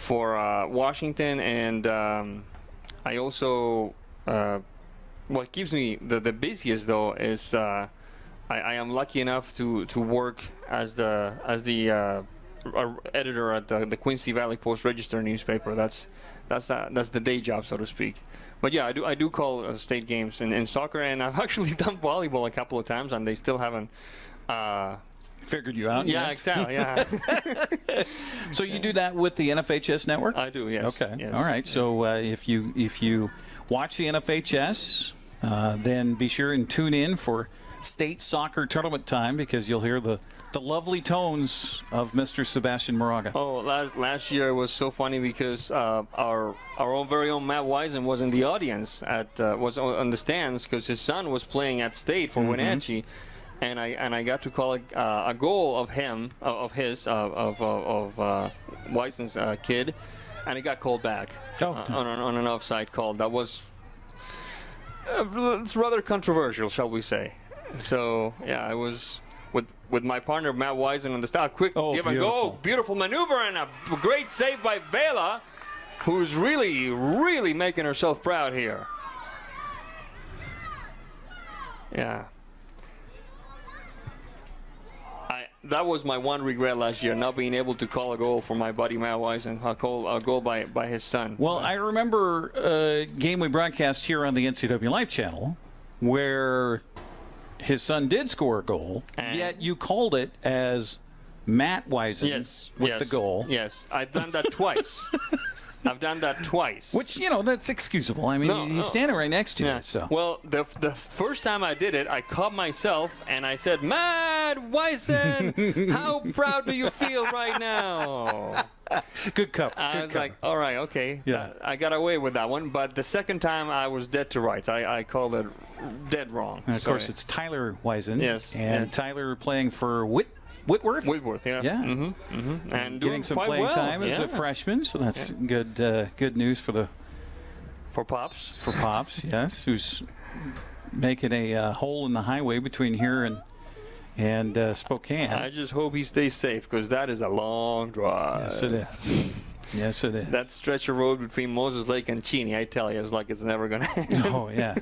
Washington, and I also what keeps me the busiest though is I am lucky enough to work as the editor at the Quincy Valley Post-Register newspaper. That's the day job, so to speak. But yeah, I do call state games in soccer, and I've actually done volleyball a couple of times, and they still haven't figured you out. Yeah, yet? exactly. Yeah. So you do that with the NFHS network? I do. Yes. Okay. Yes. All right. So if you watch the NFHS, then be sure and tune in for state soccer tournament time, because you'll hear the lovely tones of Mr. Sebastian Moraga. Oh, last year was so funny because our own very own Matt Wisen was in the audience was on the stands because his son was playing at state for Wenatchee. And I got to call a goal of Wisen's kid, and it got called back on an offside call. That was it's rather controversial, shall we say? So yeah, I was with my partner Matt Wisen on the start. Quick give and go, beautiful maneuver, and a great save by Vela, who's really making herself proud here. Yeah. That was my one regret last year, not being able to call a goal for my buddy Matt Wisen, a goal by his son. Well, I remember a game we broadcast here on the NCWLIFE Channel where his son did score a goal, yet you called it as Matt Wisen with the goal. Yes, I've done that twice. I've done that twice. Which, that's excusable. I mean, he's standing right next to you. So. Well, the first time I did it, I caught myself and I said, Matt Wisen, how proud do you feel right now? Good cup. I was like, all right, okay. Yeah. I got away with that one. But the second time, I was dead to rights. I called it dead wrong. And of course, it's Tyler Wisen. Yes. And Tyler playing for Whitworth, yeah. Yeah. And getting some playing time as a freshman, so that's good news for Pops. For Pops, yes, who's making a hole in the highway between here and Spokane. I just hope he stays safe, because that is a long drive. Yes, it is. Yes, it is. That stretch of road between Moses Lake and Cheney, I tell you, it's like it's never going to end. Oh, yeah.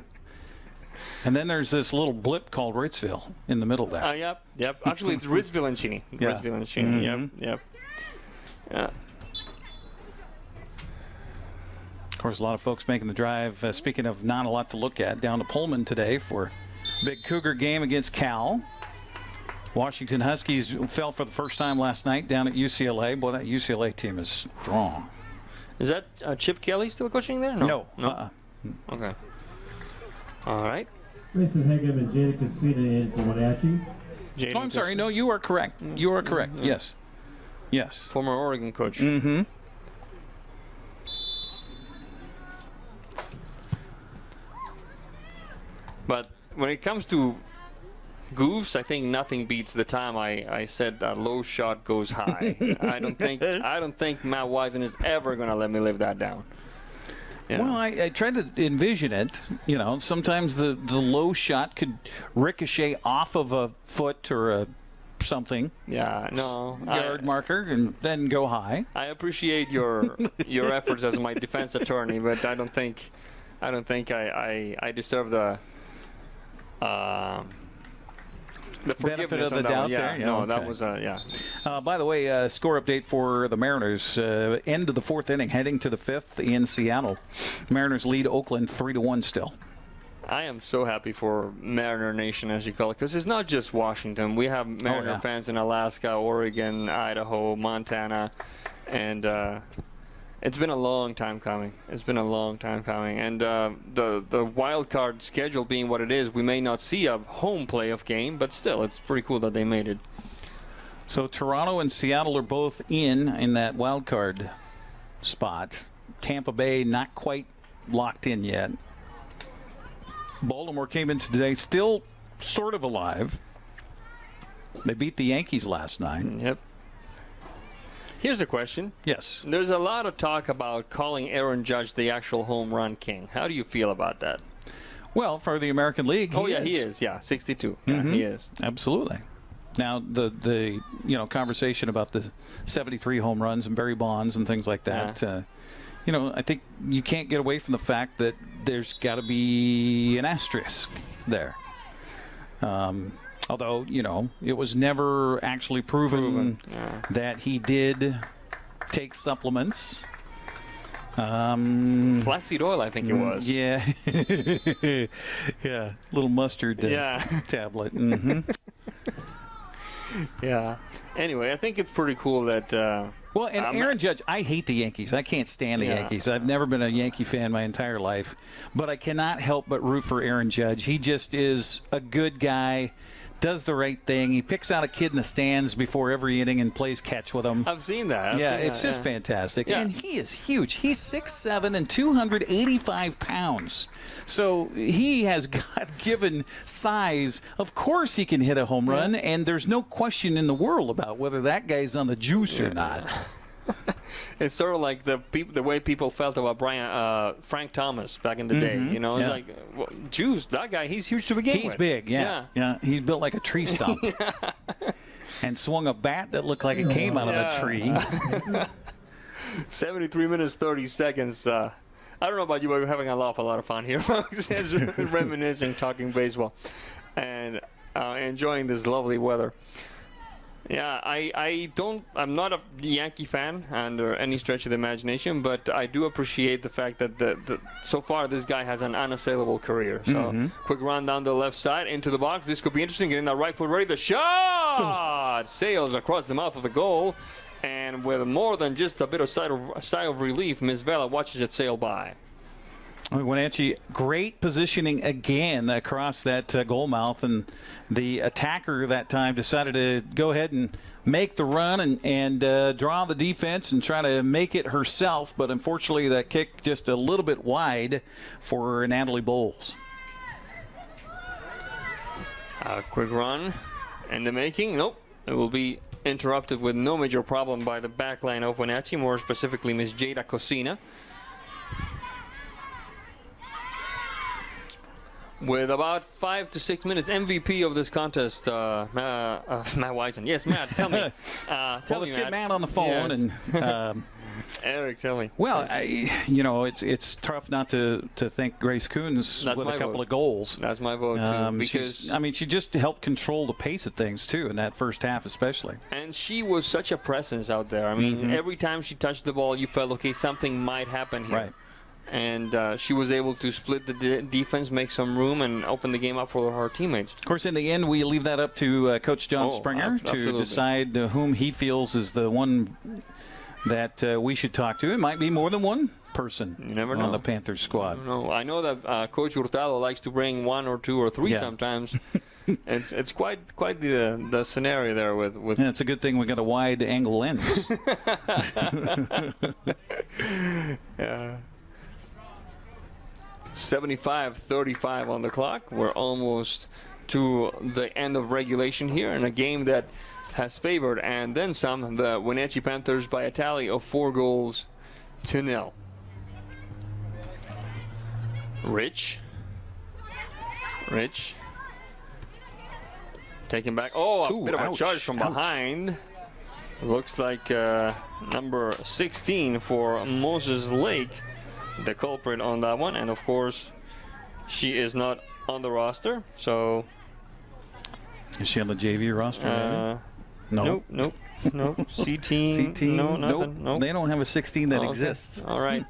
And then there's this little blip called Ritzville in the middle there. Yep. Actually, it's Ritzville and Cheney. Yeah. Ritzville and Cheney. Yep. Yeah. Of course, a lot of folks making the drive. Speaking of not a lot to look at, down to Pullman today for a big Cougar game against Cal. Washington Huskies fell for the first time last night down at UCLA. Boy, that UCLA team is strong. Is that Chip Kelly still coaching there? No. Okay. All right. Mason Hagham and Jada Casita in for Wenatchee. Jaden I'm sorry. No, you are correct. You are correct. Yes. Yes. Former Oregon coach. Mm-hmm. But when it comes to goofs, I think nothing beats the time I said that low shot goes high. I don't think Matt Wisen is ever going to let me live that down. Yeah. Well, I tried to envision it. You know, sometimes the low shot could ricochet off of a foot or something. Yeah, no. Yard marker and then go high. I appreciate your efforts as my defense attorney, but I don't think I deserve the benefit of the doubt there. Yeah, no, that was by the way, score update for the Mariners. End of the fourth inning, heading to the fifth in Seattle. Mariners lead Oakland 3-1 still. I am so happy for Mariner Nation, as you call it, because it's not just Washington. We have Mariner fans in Alaska, Oregon, Idaho, Montana, and it's been a long time coming. It's been a long time coming. And the wild card schedule being what it is, we may not see a home playoff game, but still, it's pretty cool that they made it. So Toronto and Seattle are both in that wild card spot. Tampa Bay not quite locked in yet. Baltimore came in today still sort of alive. They beat the Yankees last night. Yep. Here's a question. Yes. There's a lot of talk about calling Aaron Judge the actual home run king. How do you feel about that? Well, for the American League, he is. Yeah, 62. Yeah, he is. Absolutely. Now, the conversation about the 73 home runs and Barry Bonds and things like that, I think you can't get away from the fact that there's got to be an asterisk there. Although, it was never actually proven that he did take supplements. Flaxseed oil, I think it was. Yeah. Yeah. Little mustard tablet. Mm-hmm. Yeah. Anyway, I think it's pretty cool that... Aaron Judge, I hate the Yankees. I can't stand the Yankees. I've never been a Yankee fan my entire life. But I cannot help but root for Aaron Judge. He just is a good guy, does the right thing. He picks out a kid in the stands before every inning and plays catch with him. I've seen that. It's just fantastic. Yeah. And he is huge. He's 6'7" and 285 pounds. So he has God-given size. Of course he can hit a home run, and there's no question in the world about whether that guy's on the juice or not. It's sort of like the way people felt about Frank Thomas back in the day. It's like, juice, that guy, he's huge to begin with. He's big, yeah. He's built like a tree stump. And swung a bat that looked like it came out of a tree. 73 minutes, 30 seconds. I don't know about you, but we're having a lot of fun here, folks. Reminiscing, talking baseball, and enjoying this lovely weather. Yeah, I'm not a Yankee fan under any stretch of the imagination, but I do appreciate the fact that so far this guy has an unassailable career. So quick run down the left side into the box. This could be interesting. Getting that right foot ready. The shot sails across the mouth of the goal, and with more than just a bit of sigh of relief, Ms. Vela watches it sail by. Wenatchee, great positioning again across that goal mouth, and the attacker that time decided to go ahead and make the run and draw the defense and try to make it herself, but unfortunately that kick just a little bit wide for Natalie Bowles. A quick run in the making. Nope. It will be interrupted with no major problem by the back line of Wenatchee, more specifically Ms. Jada Cosina. With about 5 to 6 minutes, MVP of this contest, Matt Wisen. Yes, Matt, tell me. Let's get Matt on the phone. Yes. And Eric, tell me. Well, it's tough not to thank Grace Kunz with a couple of goals. That's my vote, too. Because she just helped control the pace of things, too, in that first half especially. And she was such a presence out there. I mean, every time she touched the ball, you felt, okay, something might happen here. Right. And she was able to split the defense, make some room, and open the game up for her teammates. Of course, in the end, we leave that up to Coach John Springer to decide whom he feels is the one that we should talk to. It might be more than one person on the Panthers squad. I know that Coach Hurtado likes to bring 1 or 2 or 3 sometimes. It's quite the scenario there with. Yeah, it's a good thing we got a wide angle lens. Yeah. 75-35 on the clock. We're almost to the end of regulation here in a game that has favored and then some the Wenatchee Panthers by a tally of 4-0. Rich taking back. Oh, a bit of a charge from behind. Looks like number 16 for Moses Lake, the culprit on that one. And of course, she is not on the roster. So is she on the JV roster? No. Nope. C team. No, nothing. Nope. They don't have a 16 that exists. All right.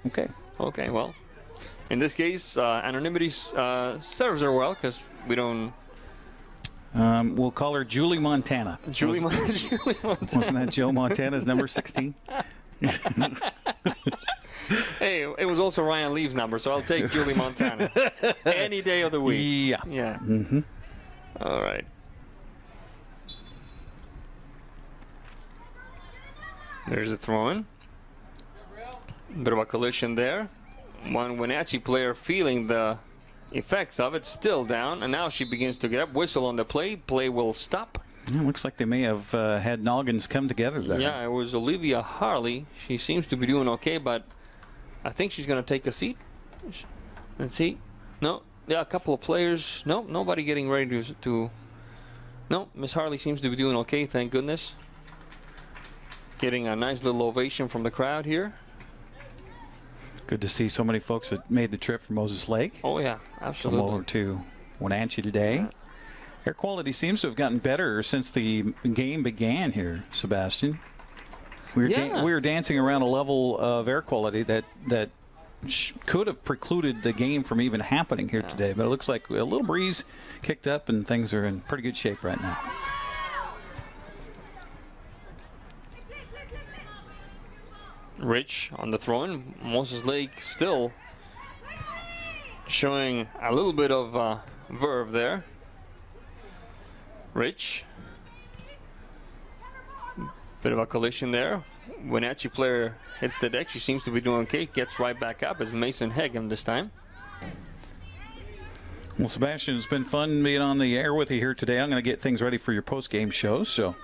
Okay. Well, in this case, anonymity serves her well because we don't. We'll call her Julie Montana. Julie Montana. Wasn't that Joe Montana's number 16? Hey, it was also Ryan Leaves' number, so I'll take Julie Montana any day of the week. Yeah. Mm-hmm. All right. There's a throw-in. Bit of a collision there. One Wenatchee player feeling the effects of it, still down, and now she begins to get up. Whistle on the play. Play will stop. Yeah, looks like they may have had noggins come together there. Yeah, it was Olivia Harley. She seems to be doing okay, but I think she's going to take a seat. Let's see. No, yeah, a couple of players. No, nobody getting ready to. No, Miss Harley seems to be doing okay, thank goodness. Getting a nice little ovation from the crowd here. Good to see so many folks that made the trip from Moses Lake. Oh, yeah, absolutely. Come over to Wenatchee today. Air quality seems to have gotten better since the game began here, Sebastian. We were dancing around a level of air quality that could have precluded the game from even happening here today. But it looks like a little breeze kicked up and things are in pretty good shape right now. Rich on the throw-in. Moses Lake still showing a little bit of verve there. Rich. Bit of a collision there. Wenatchee player hits the deck. She seems to be doing okay. Gets right back up as Mason Hegem this time. Well, Sebastian, it's been fun being on the air with you here today. I'm going to get things ready for your post-game show, so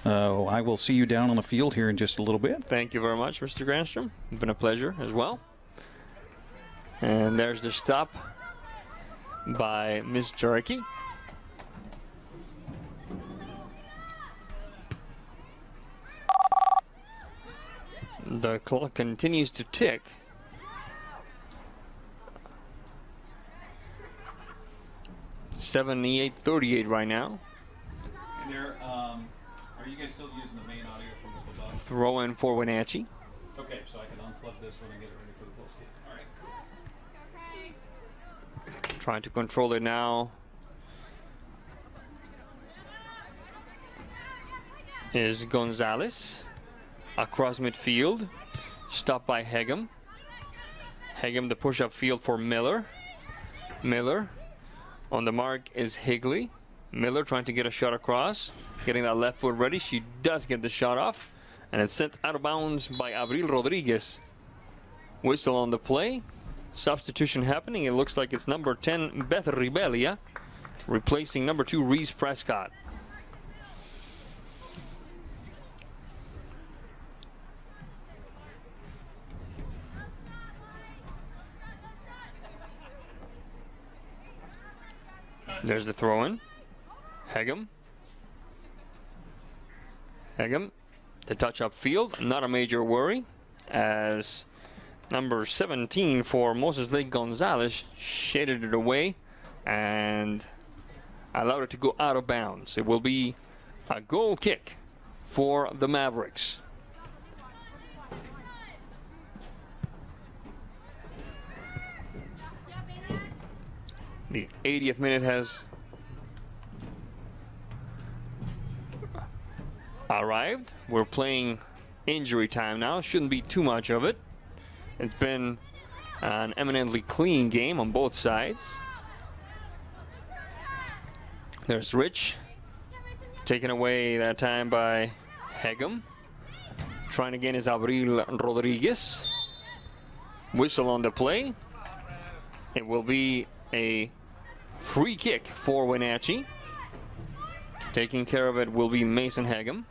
I will see you down on the field here in just a little bit. Thank you very much, Mr. Granstrom. It's been a pleasure as well. And there's the stop by Ms. Cherokee. The clock continues to tick. $78-38 right now. And there, are you guys still using the main audio from the above? Throw in for Wenatchee. Okay, so I can unplug this when I get it ready for the post game. All right, cool. Trying to control it now is Gonzalez across midfield. Stopped by Hegem. Hegem, the push-up field for Miller. Miller. On the mark is Higley. Miller trying to get a shot across. Getting that left foot ready. She does get the shot off. And it's sent out of bounds by Abril Rodriguez. Whistle on the play. Substitution happening. It looks like it's number 10, Beth Ribelia, replacing number 2, Reese Prescott. There's the throw-in. Hegem. Hegem, the touch up field. Not a major worry as number 17 for Moses Lake Gonzalez shaded it away and allowed it to go out of bounds. It will be a goal kick for the Mavericks. The 80th minute has arrived. We're playing injury time now. Shouldn't be too much of it. It's been an eminently clean game on both sides. There's Rich. Taken away that time by Hegum. Trying again is Abril Rodriguez. Whistle on the play. It will be a free kick for Wenatchee. Taking care of it will be Mason Hegum.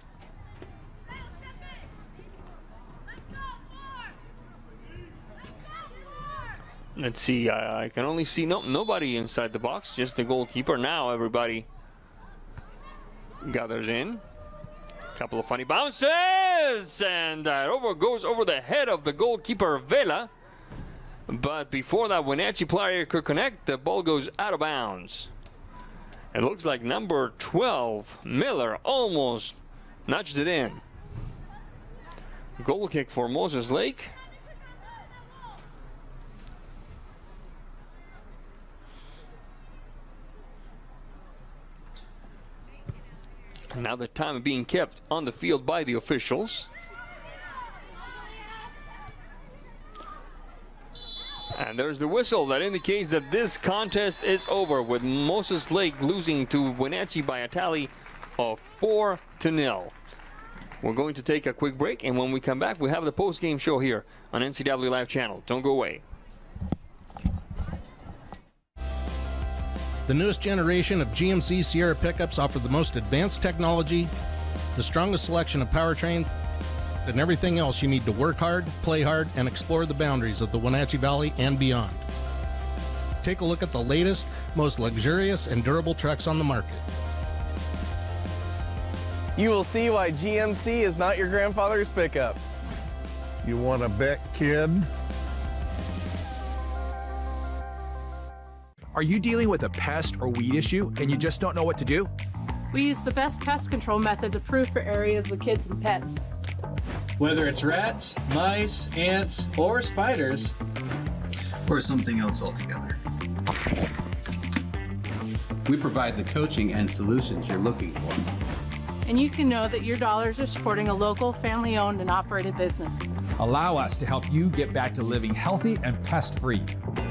Let's see, I can only see nobody inside the box, just the goalkeeper. Now everybody gathers in. Couple of funny bounces, and that goes over the head of the goalkeeper Vela. But before that Wenatchee player could connect, the ball goes out of bounds. It looks like number 12, Miller, almost nudged it in. Goal kick for Moses Lake. And now the time being kept on the field by the officials. And there's the whistle that indicates that this contest is over, with Moses Lake losing to Wenatchee by a tally of 4-0. We're going to take a quick break, and when we come back, we have the post-game show here on NCWLIFE Channel. Don't go away. The newest generation of GMC Sierra pickups offer the most advanced technology, the strongest selection of powertrain, and everything else you need to work hard, play hard, and explore the boundaries of the Wenatchee Valley and beyond. Take a look at the latest, most luxurious and durable trucks on the market. You will see why GMC is not your grandfather's pickup. You want to bet, kid? Are you dealing with a pest or weed issue and you just don't know what to do? We use the best pest control methods approved for areas with kids and pets. Whether it's rats, mice, ants, or spiders, Or something else altogether. We provide the coaching and solutions you're looking for. And you can know that your dollars are supporting a local, family-owned and operated business. Allow us to help you get back to living healthy and pest-free.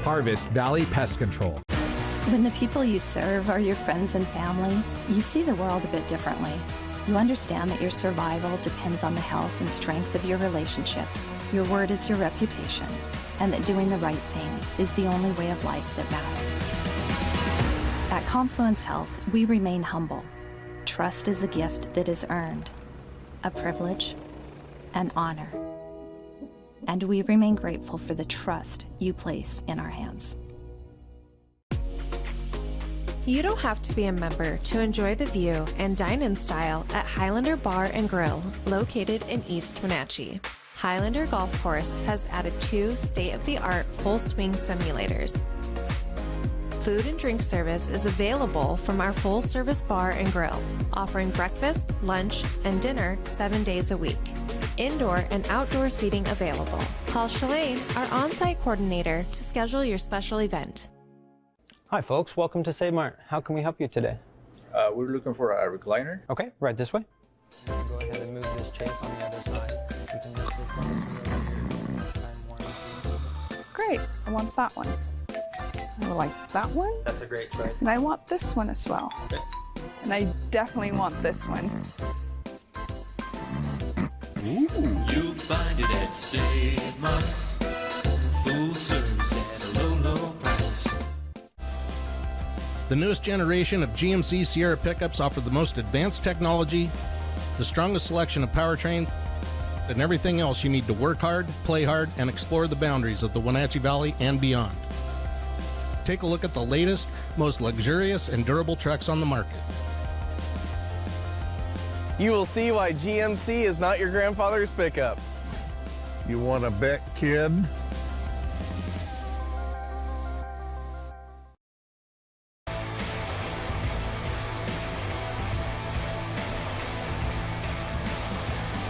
Harvest Valley Pest Control. When the people you serve are your friends and family, you see the world a bit differently. You understand that your survival depends on the health and strength of your relationships. Your word is your reputation, and that doing the right thing is the only way of life that matters. At Confluence Health, we remain humble. Trust is a gift that is earned, a privilege, an honor. And we remain grateful for the trust you place in our hands. You don't have to be a member to enjoy the view and dine in style at Highlander Bar and Grill, located in East Wenatchee. Highlander Golf Course has added 2 state-of-the-art full swing simulators. Food and drink service is available from our full-service bar and grill, offering breakfast, lunch, and dinner 7 days a week. Indoor and outdoor seating available. Call Shalane, our on-site coordinator, to schedule your special event. Hi folks, welcome to Save Mart. How can we help you today? We're looking for a recliner. Okay, right this way. Go ahead and move this chair on the other side. You can use this one. Great, I want that one. I like that one. That's a great choice. And I want this one as well. Okay. And I definitely want this one. You'll find it at Save Mart. Full service at a low, low price. The newest generation of GMC Sierra pickups offer the most advanced technology, the strongest selection of powertrain, and everything else you need to work hard, play hard, and explore the boundaries of the Wenatchee Valley and beyond. Take a look at the latest, most luxurious and durable trucks on the market. You will see why GMC is not your grandfather's pickup. You want to bet, kid?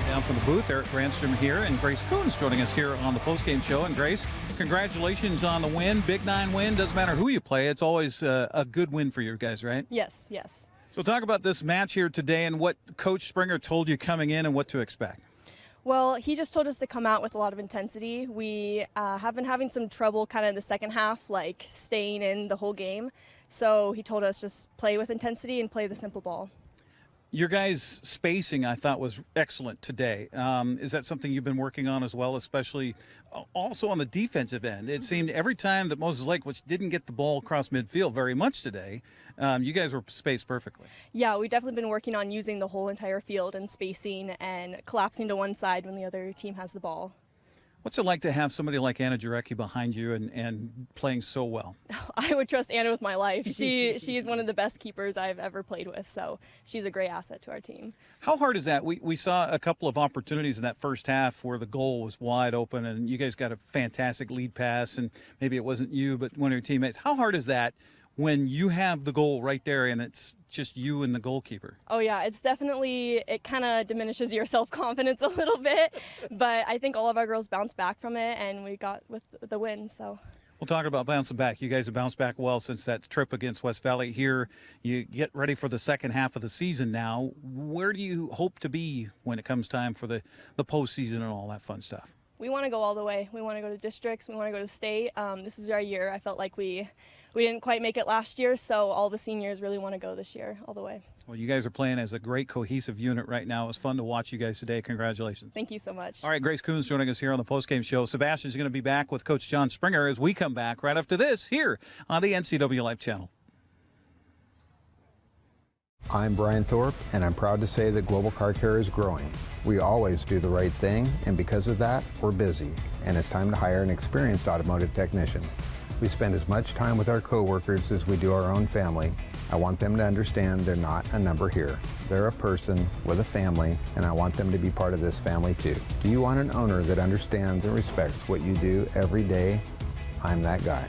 Down from the booth, Eric Granstrom here, and Grace Kunz joining us here on the postgame show. And Grace, congratulations on the win, Big 9 win. Doesn't matter who you play, it's always a good win for you guys, right? Yes, yes. So talk about this match here today and what Coach Springer told you coming in and what to expect. Well, he just told us to come out with a lot of intensity. We have been having some trouble kind of in the second half, like staying in the whole game. So he told us just play with intensity and play the simple ball. Your guys' spacing, I thought, was excellent today. Is that something you've been working on as well, especially also on the defensive end? It seemed every time that Moses Lake, which didn't get the ball across midfield very much today, you guys were spaced perfectly. Yeah, we've definitely been working on using the whole entire field and spacing and collapsing to one side when the other team has the ball. What's it like to have somebody like Anna Jarecki behind you and playing so well? I would trust Anna with my life. She is one of the best keepers I've ever played with, so she's a great asset to our team. How hard is that? We saw a couple of opportunities in that first half where the goal was wide open and you guys got a fantastic lead pass, and maybe it wasn't you but one of your teammates. How hard is that when you have the goal right there and it's just you and the goalkeeper? Oh yeah, it's definitely, it kind of diminishes your self-confidence a little bit, but I think all of our girls bounced back from it and we got with the win, so. We'll talk about bouncing back. You guys have bounced back well since that trip against West Valley. Here, you get ready for the second half of the season now. Where do you hope to be when it comes time for the postseason and all that fun stuff? We want to go all the way. We want to go to districts. We want to go to state. This is our year. I felt like we didn't quite make it last year, so all the seniors really want to go this year all the way. Well, you guys are playing as a great cohesive unit right now. It was fun to watch you guys today. Congratulations. Thank you so much. All right, Grace Kunz joining us here on the postgame show. Sebastian's going to be back with Coach John Springer as we come back right after this here on the NCWLIFE Channel. I'm Brian Thorpe, and I'm proud to say that Global Car Care is growing. We always do the right thing, and because of that, we're busy, and it's time to hire an experienced automotive technician. We spend as much time with our coworkers as we do our own family. I want them to understand they're not a number here. They're a person with a family, and I want them to be part of this family too. Do you want an owner that understands and respects what you do every day? I'm that guy.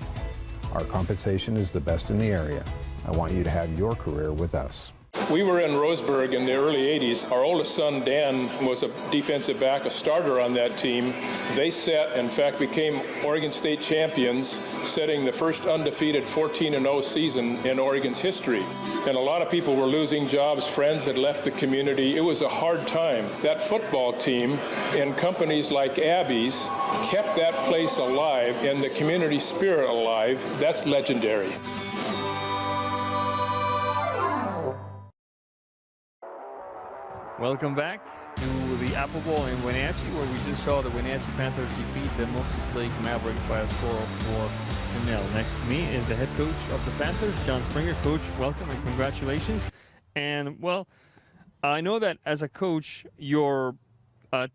Our compensation is the best in the area. I want you to have your career with us. We were in Roseburg in the early 80s. Our oldest son, Dan, was a defensive back, a starter on that team. They in fact, became Oregon State champions, setting the first undefeated 14-0 season in Oregon's history. And a lot of people were losing jobs. Friends had left the community. It was a hard time. That football team and companies like Abby's kept that place alive and the community spirit alive. That's legendary. Welcome back to the Apple Bowl in Wenatchee, where we just saw the Wenatchee Panthers defeat the Moses Lake Mavericks by a score of 4-0. Next to me is the head coach of the Panthers, John Springer. Coach, welcome and congratulations. And, well, I know that as a coach, your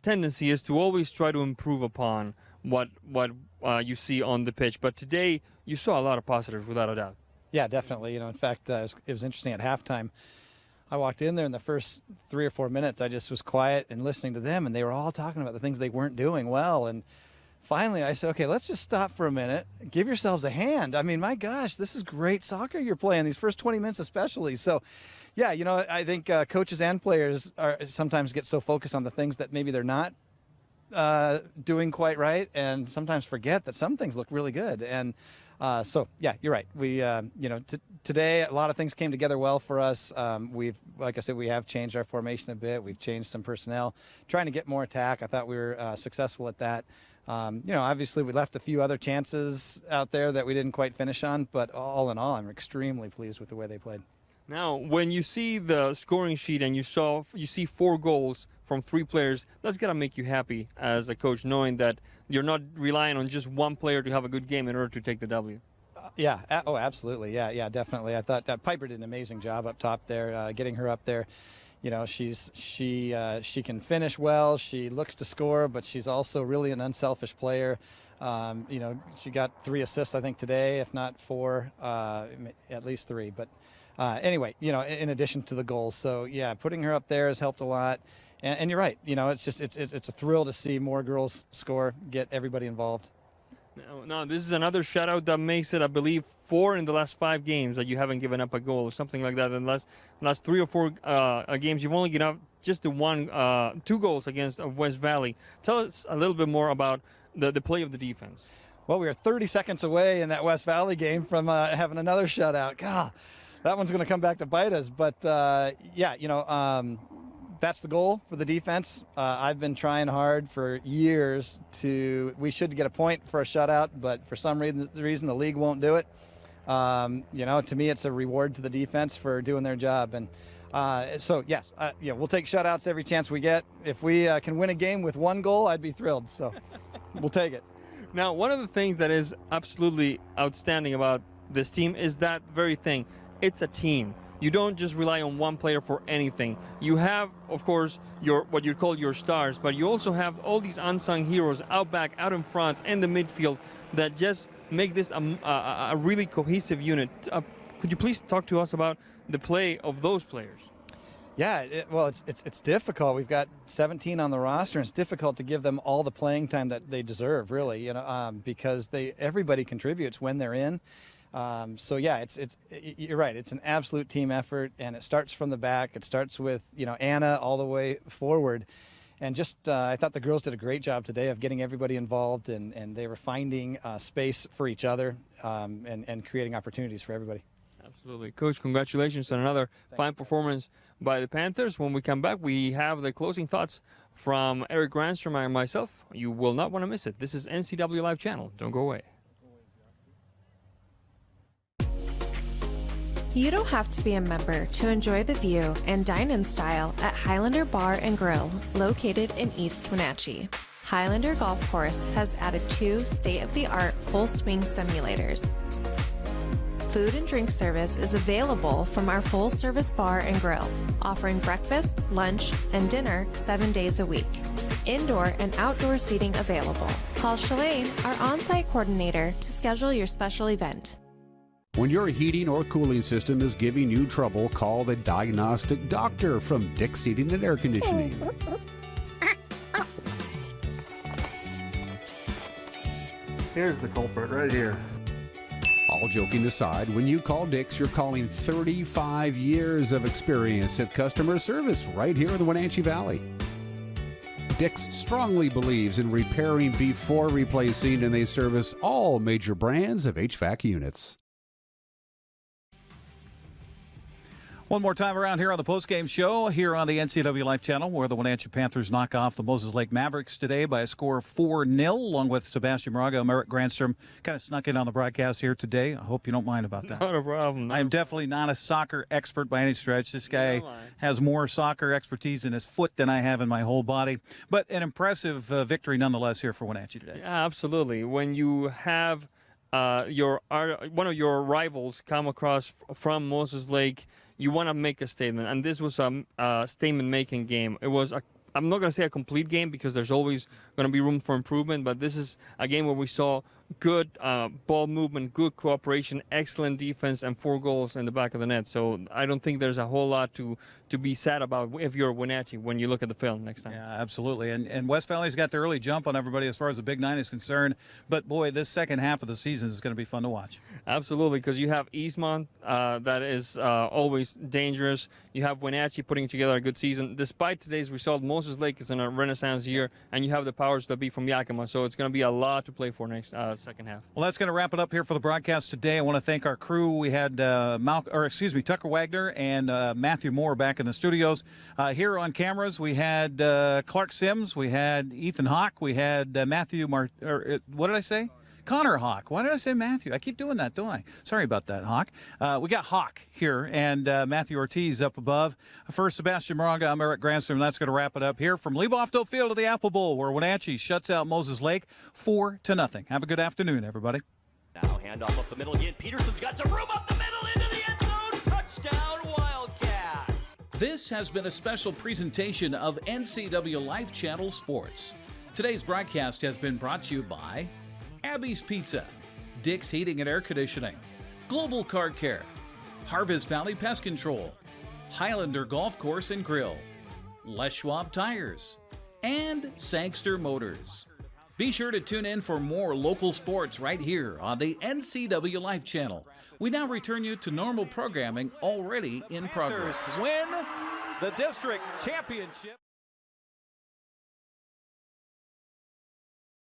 tendency is to always try to improve upon what you see on the pitch. But today, you saw a lot of positives, without a doubt. Yeah, definitely. In fact, it was interesting at halftime. I walked in there in the first 3 or 4 minutes. I just was quiet and listening to them, and they were all talking about the things they weren't doing well. And finally, I said, okay, let's just stop for a minute. Give yourselves a hand. I mean, my gosh, this is great soccer you're playing, these first 20 minutes especially. So, yeah, I think coaches and players sometimes get so focused on the things that maybe they're not doing quite right, and sometimes forget that some things look really good. And so, yeah, you're right. We, today, a lot of things came together well for us. Like I said, we have changed our formation a bit. We've changed some personnel, trying to get more attack. I thought we were successful at that. Obviously, we left a few other chances out there that we didn't quite finish on, but all in all, I'm extremely pleased with the way they played. Now, when you see the scoring sheet and you see 4 goals from 3 players, that's got to make you happy as a coach, knowing that you're not relying on just one player to have a good game in order to take the W. Yeah. Oh, absolutely. Yeah, definitely. I thought Piper did an amazing job up top there, getting her up there. She can finish well. She looks to score, but she's also really an unselfish player. She got 3 assists, I think, today, if not 4, at least 3. But anyway, in addition to the goals. So, yeah, putting her up there has helped a lot. And you're right. It's a thrill to see more girls score, get everybody involved. Now, this is another shutout that makes it, I believe, 4 in the last 5 games that you haven't given up a goal or something like that. In the last 3 or 4 games, you've only given up just the 2 goals against West Valley. Tell us a little bit more about the play of the defense. Well, we were 30 seconds away in that West Valley game from having another shutout. God, that one's going to come back to bite us. But, that's the goal for the defense. I've been trying hard for years we should get a point for a shutout, but for some reason the league won't do it. To me, it's a reward to the defense for doing their job. And so, yes, we'll take shutouts every chance we get. If we can win a game with one goal, I'd be thrilled. So we'll take it. Now, one of the things that is absolutely outstanding about this team is that very thing. It's a team. You don't just rely on one player for anything. You have, of course, what you call your stars, but you also have all these unsung heroes out back, out in front, and the midfield that just make this a really cohesive unit. Could you please talk to us about the play of those players? Yeah, it's difficult. We've got 17 on the roster, and it's difficult to give them all the playing time that they deserve, really. Because everybody contributes when they're in. So yeah, you're right. It's an absolute team effort, and it starts from the back. It starts with Anna all the way forward, and I thought the girls did a great job today of getting everybody involved, and they were finding space for each other and creating opportunities for everybody. Absolutely. Coach, congratulations on another fine performance by the Panthers. When we come back, we have the closing thoughts from Eric Granstrom and myself. You will not want to miss it. This is NCWLIFE Channel. Don't go away. You don't have to be a member to enjoy the view and dine in style at Highlander Bar and Grill, located in East Wenatchee. Highlander Golf Course has added 2 state-of-the-art full-swing simulators. Food and drink service is available from our full-service bar and grill, offering breakfast, lunch, and dinner 7 days a week. Indoor and outdoor seating available. Call Shalane, our on-site coordinator, to schedule your special event. When your heating or cooling system is giving you trouble, call the Diagnostic Doctor from Dick's Heating and Air Conditioning. Here's the culprit right here. All joking aside, when you call Dick's, you're calling 35 years of experience at customer service right here in the Wenatchee Valley. Dick's strongly believes in repairing before replacing, and they service all major brands of HVAC units. One more time around here on the postgame show here on the NCWLIFE Channel, where the Wenatchee Panthers knock off the Moses Lake Mavericks today by a score of 4-0, along with Sebastian Moraga and Eric Granstrom. Kind of snuck in on the broadcast here today. I hope you don't mind about that. Not a problem. I am definitely not a soccer expert by any stretch. This guy has more soccer expertise in his foot than I have in my whole body. But an impressive victory nonetheless here for Wenatchee today. Yeah, absolutely. When you have one of your rivals come across from Moses Lake, you want to make a statement, and this was a statement-making game. It was I'm not going to say a complete game because there's always going to be room for improvement, but this is a game where we saw good ball movement, good cooperation, excellent defense, and 4 goals in the back of the net. So I don't think there's a whole lot to be sad about if you're Wenatchee when you look at the film next time. Yeah, absolutely. And West Valley's got the early jump on everybody as far as the Big Nine is concerned. But, boy, this second half of the season is going to be fun to watch. Absolutely, because you have Eastmont that is always dangerous. You have Wenatchee putting together a good season. Despite today's result, Moses Lake is in a renaissance year, and you have the powers that be from Yakima. So it's going to be a lot to play for next second half. Well, that's going to wrap it up here for the broadcast today. I want to thank our crew. We had Tucker Wagner and Matthew Moore back in the studios. Here on cameras, we had Clark Sims, we had Ethan Hawk, we had what did I say? Connor Hawk. Why did I say Matthew? I keep doing that, don't I? Sorry about that, Hawk. We got Hawk here and Matthew Ortiz up above. For Sebastian Moraga, I'm Eric Granstrom. That's going to wrap it up here from Lee Bofto Field to the Apple Bowl, where Wenatchee shuts out Moses Lake 4-0. Have a good afternoon, everybody. Now handoff up the middle again. Peterson's got some room up the middle into the end zone. Touchdown, Wildcats. This has been a special presentation of NCWLIFE Channel Sports. Today's broadcast has been brought to you by Abby's Pizza, Dick's Heating and Air Conditioning, Global Car Care, Harvest Valley Pest Control, Highlander Golf Course and Grill, Les Schwab Tires, and Sangster Motors. Be sure to tune in for more local sports right here on the NCWLIFE Channel. We now return you to normal programming already in progress. Win the district championship.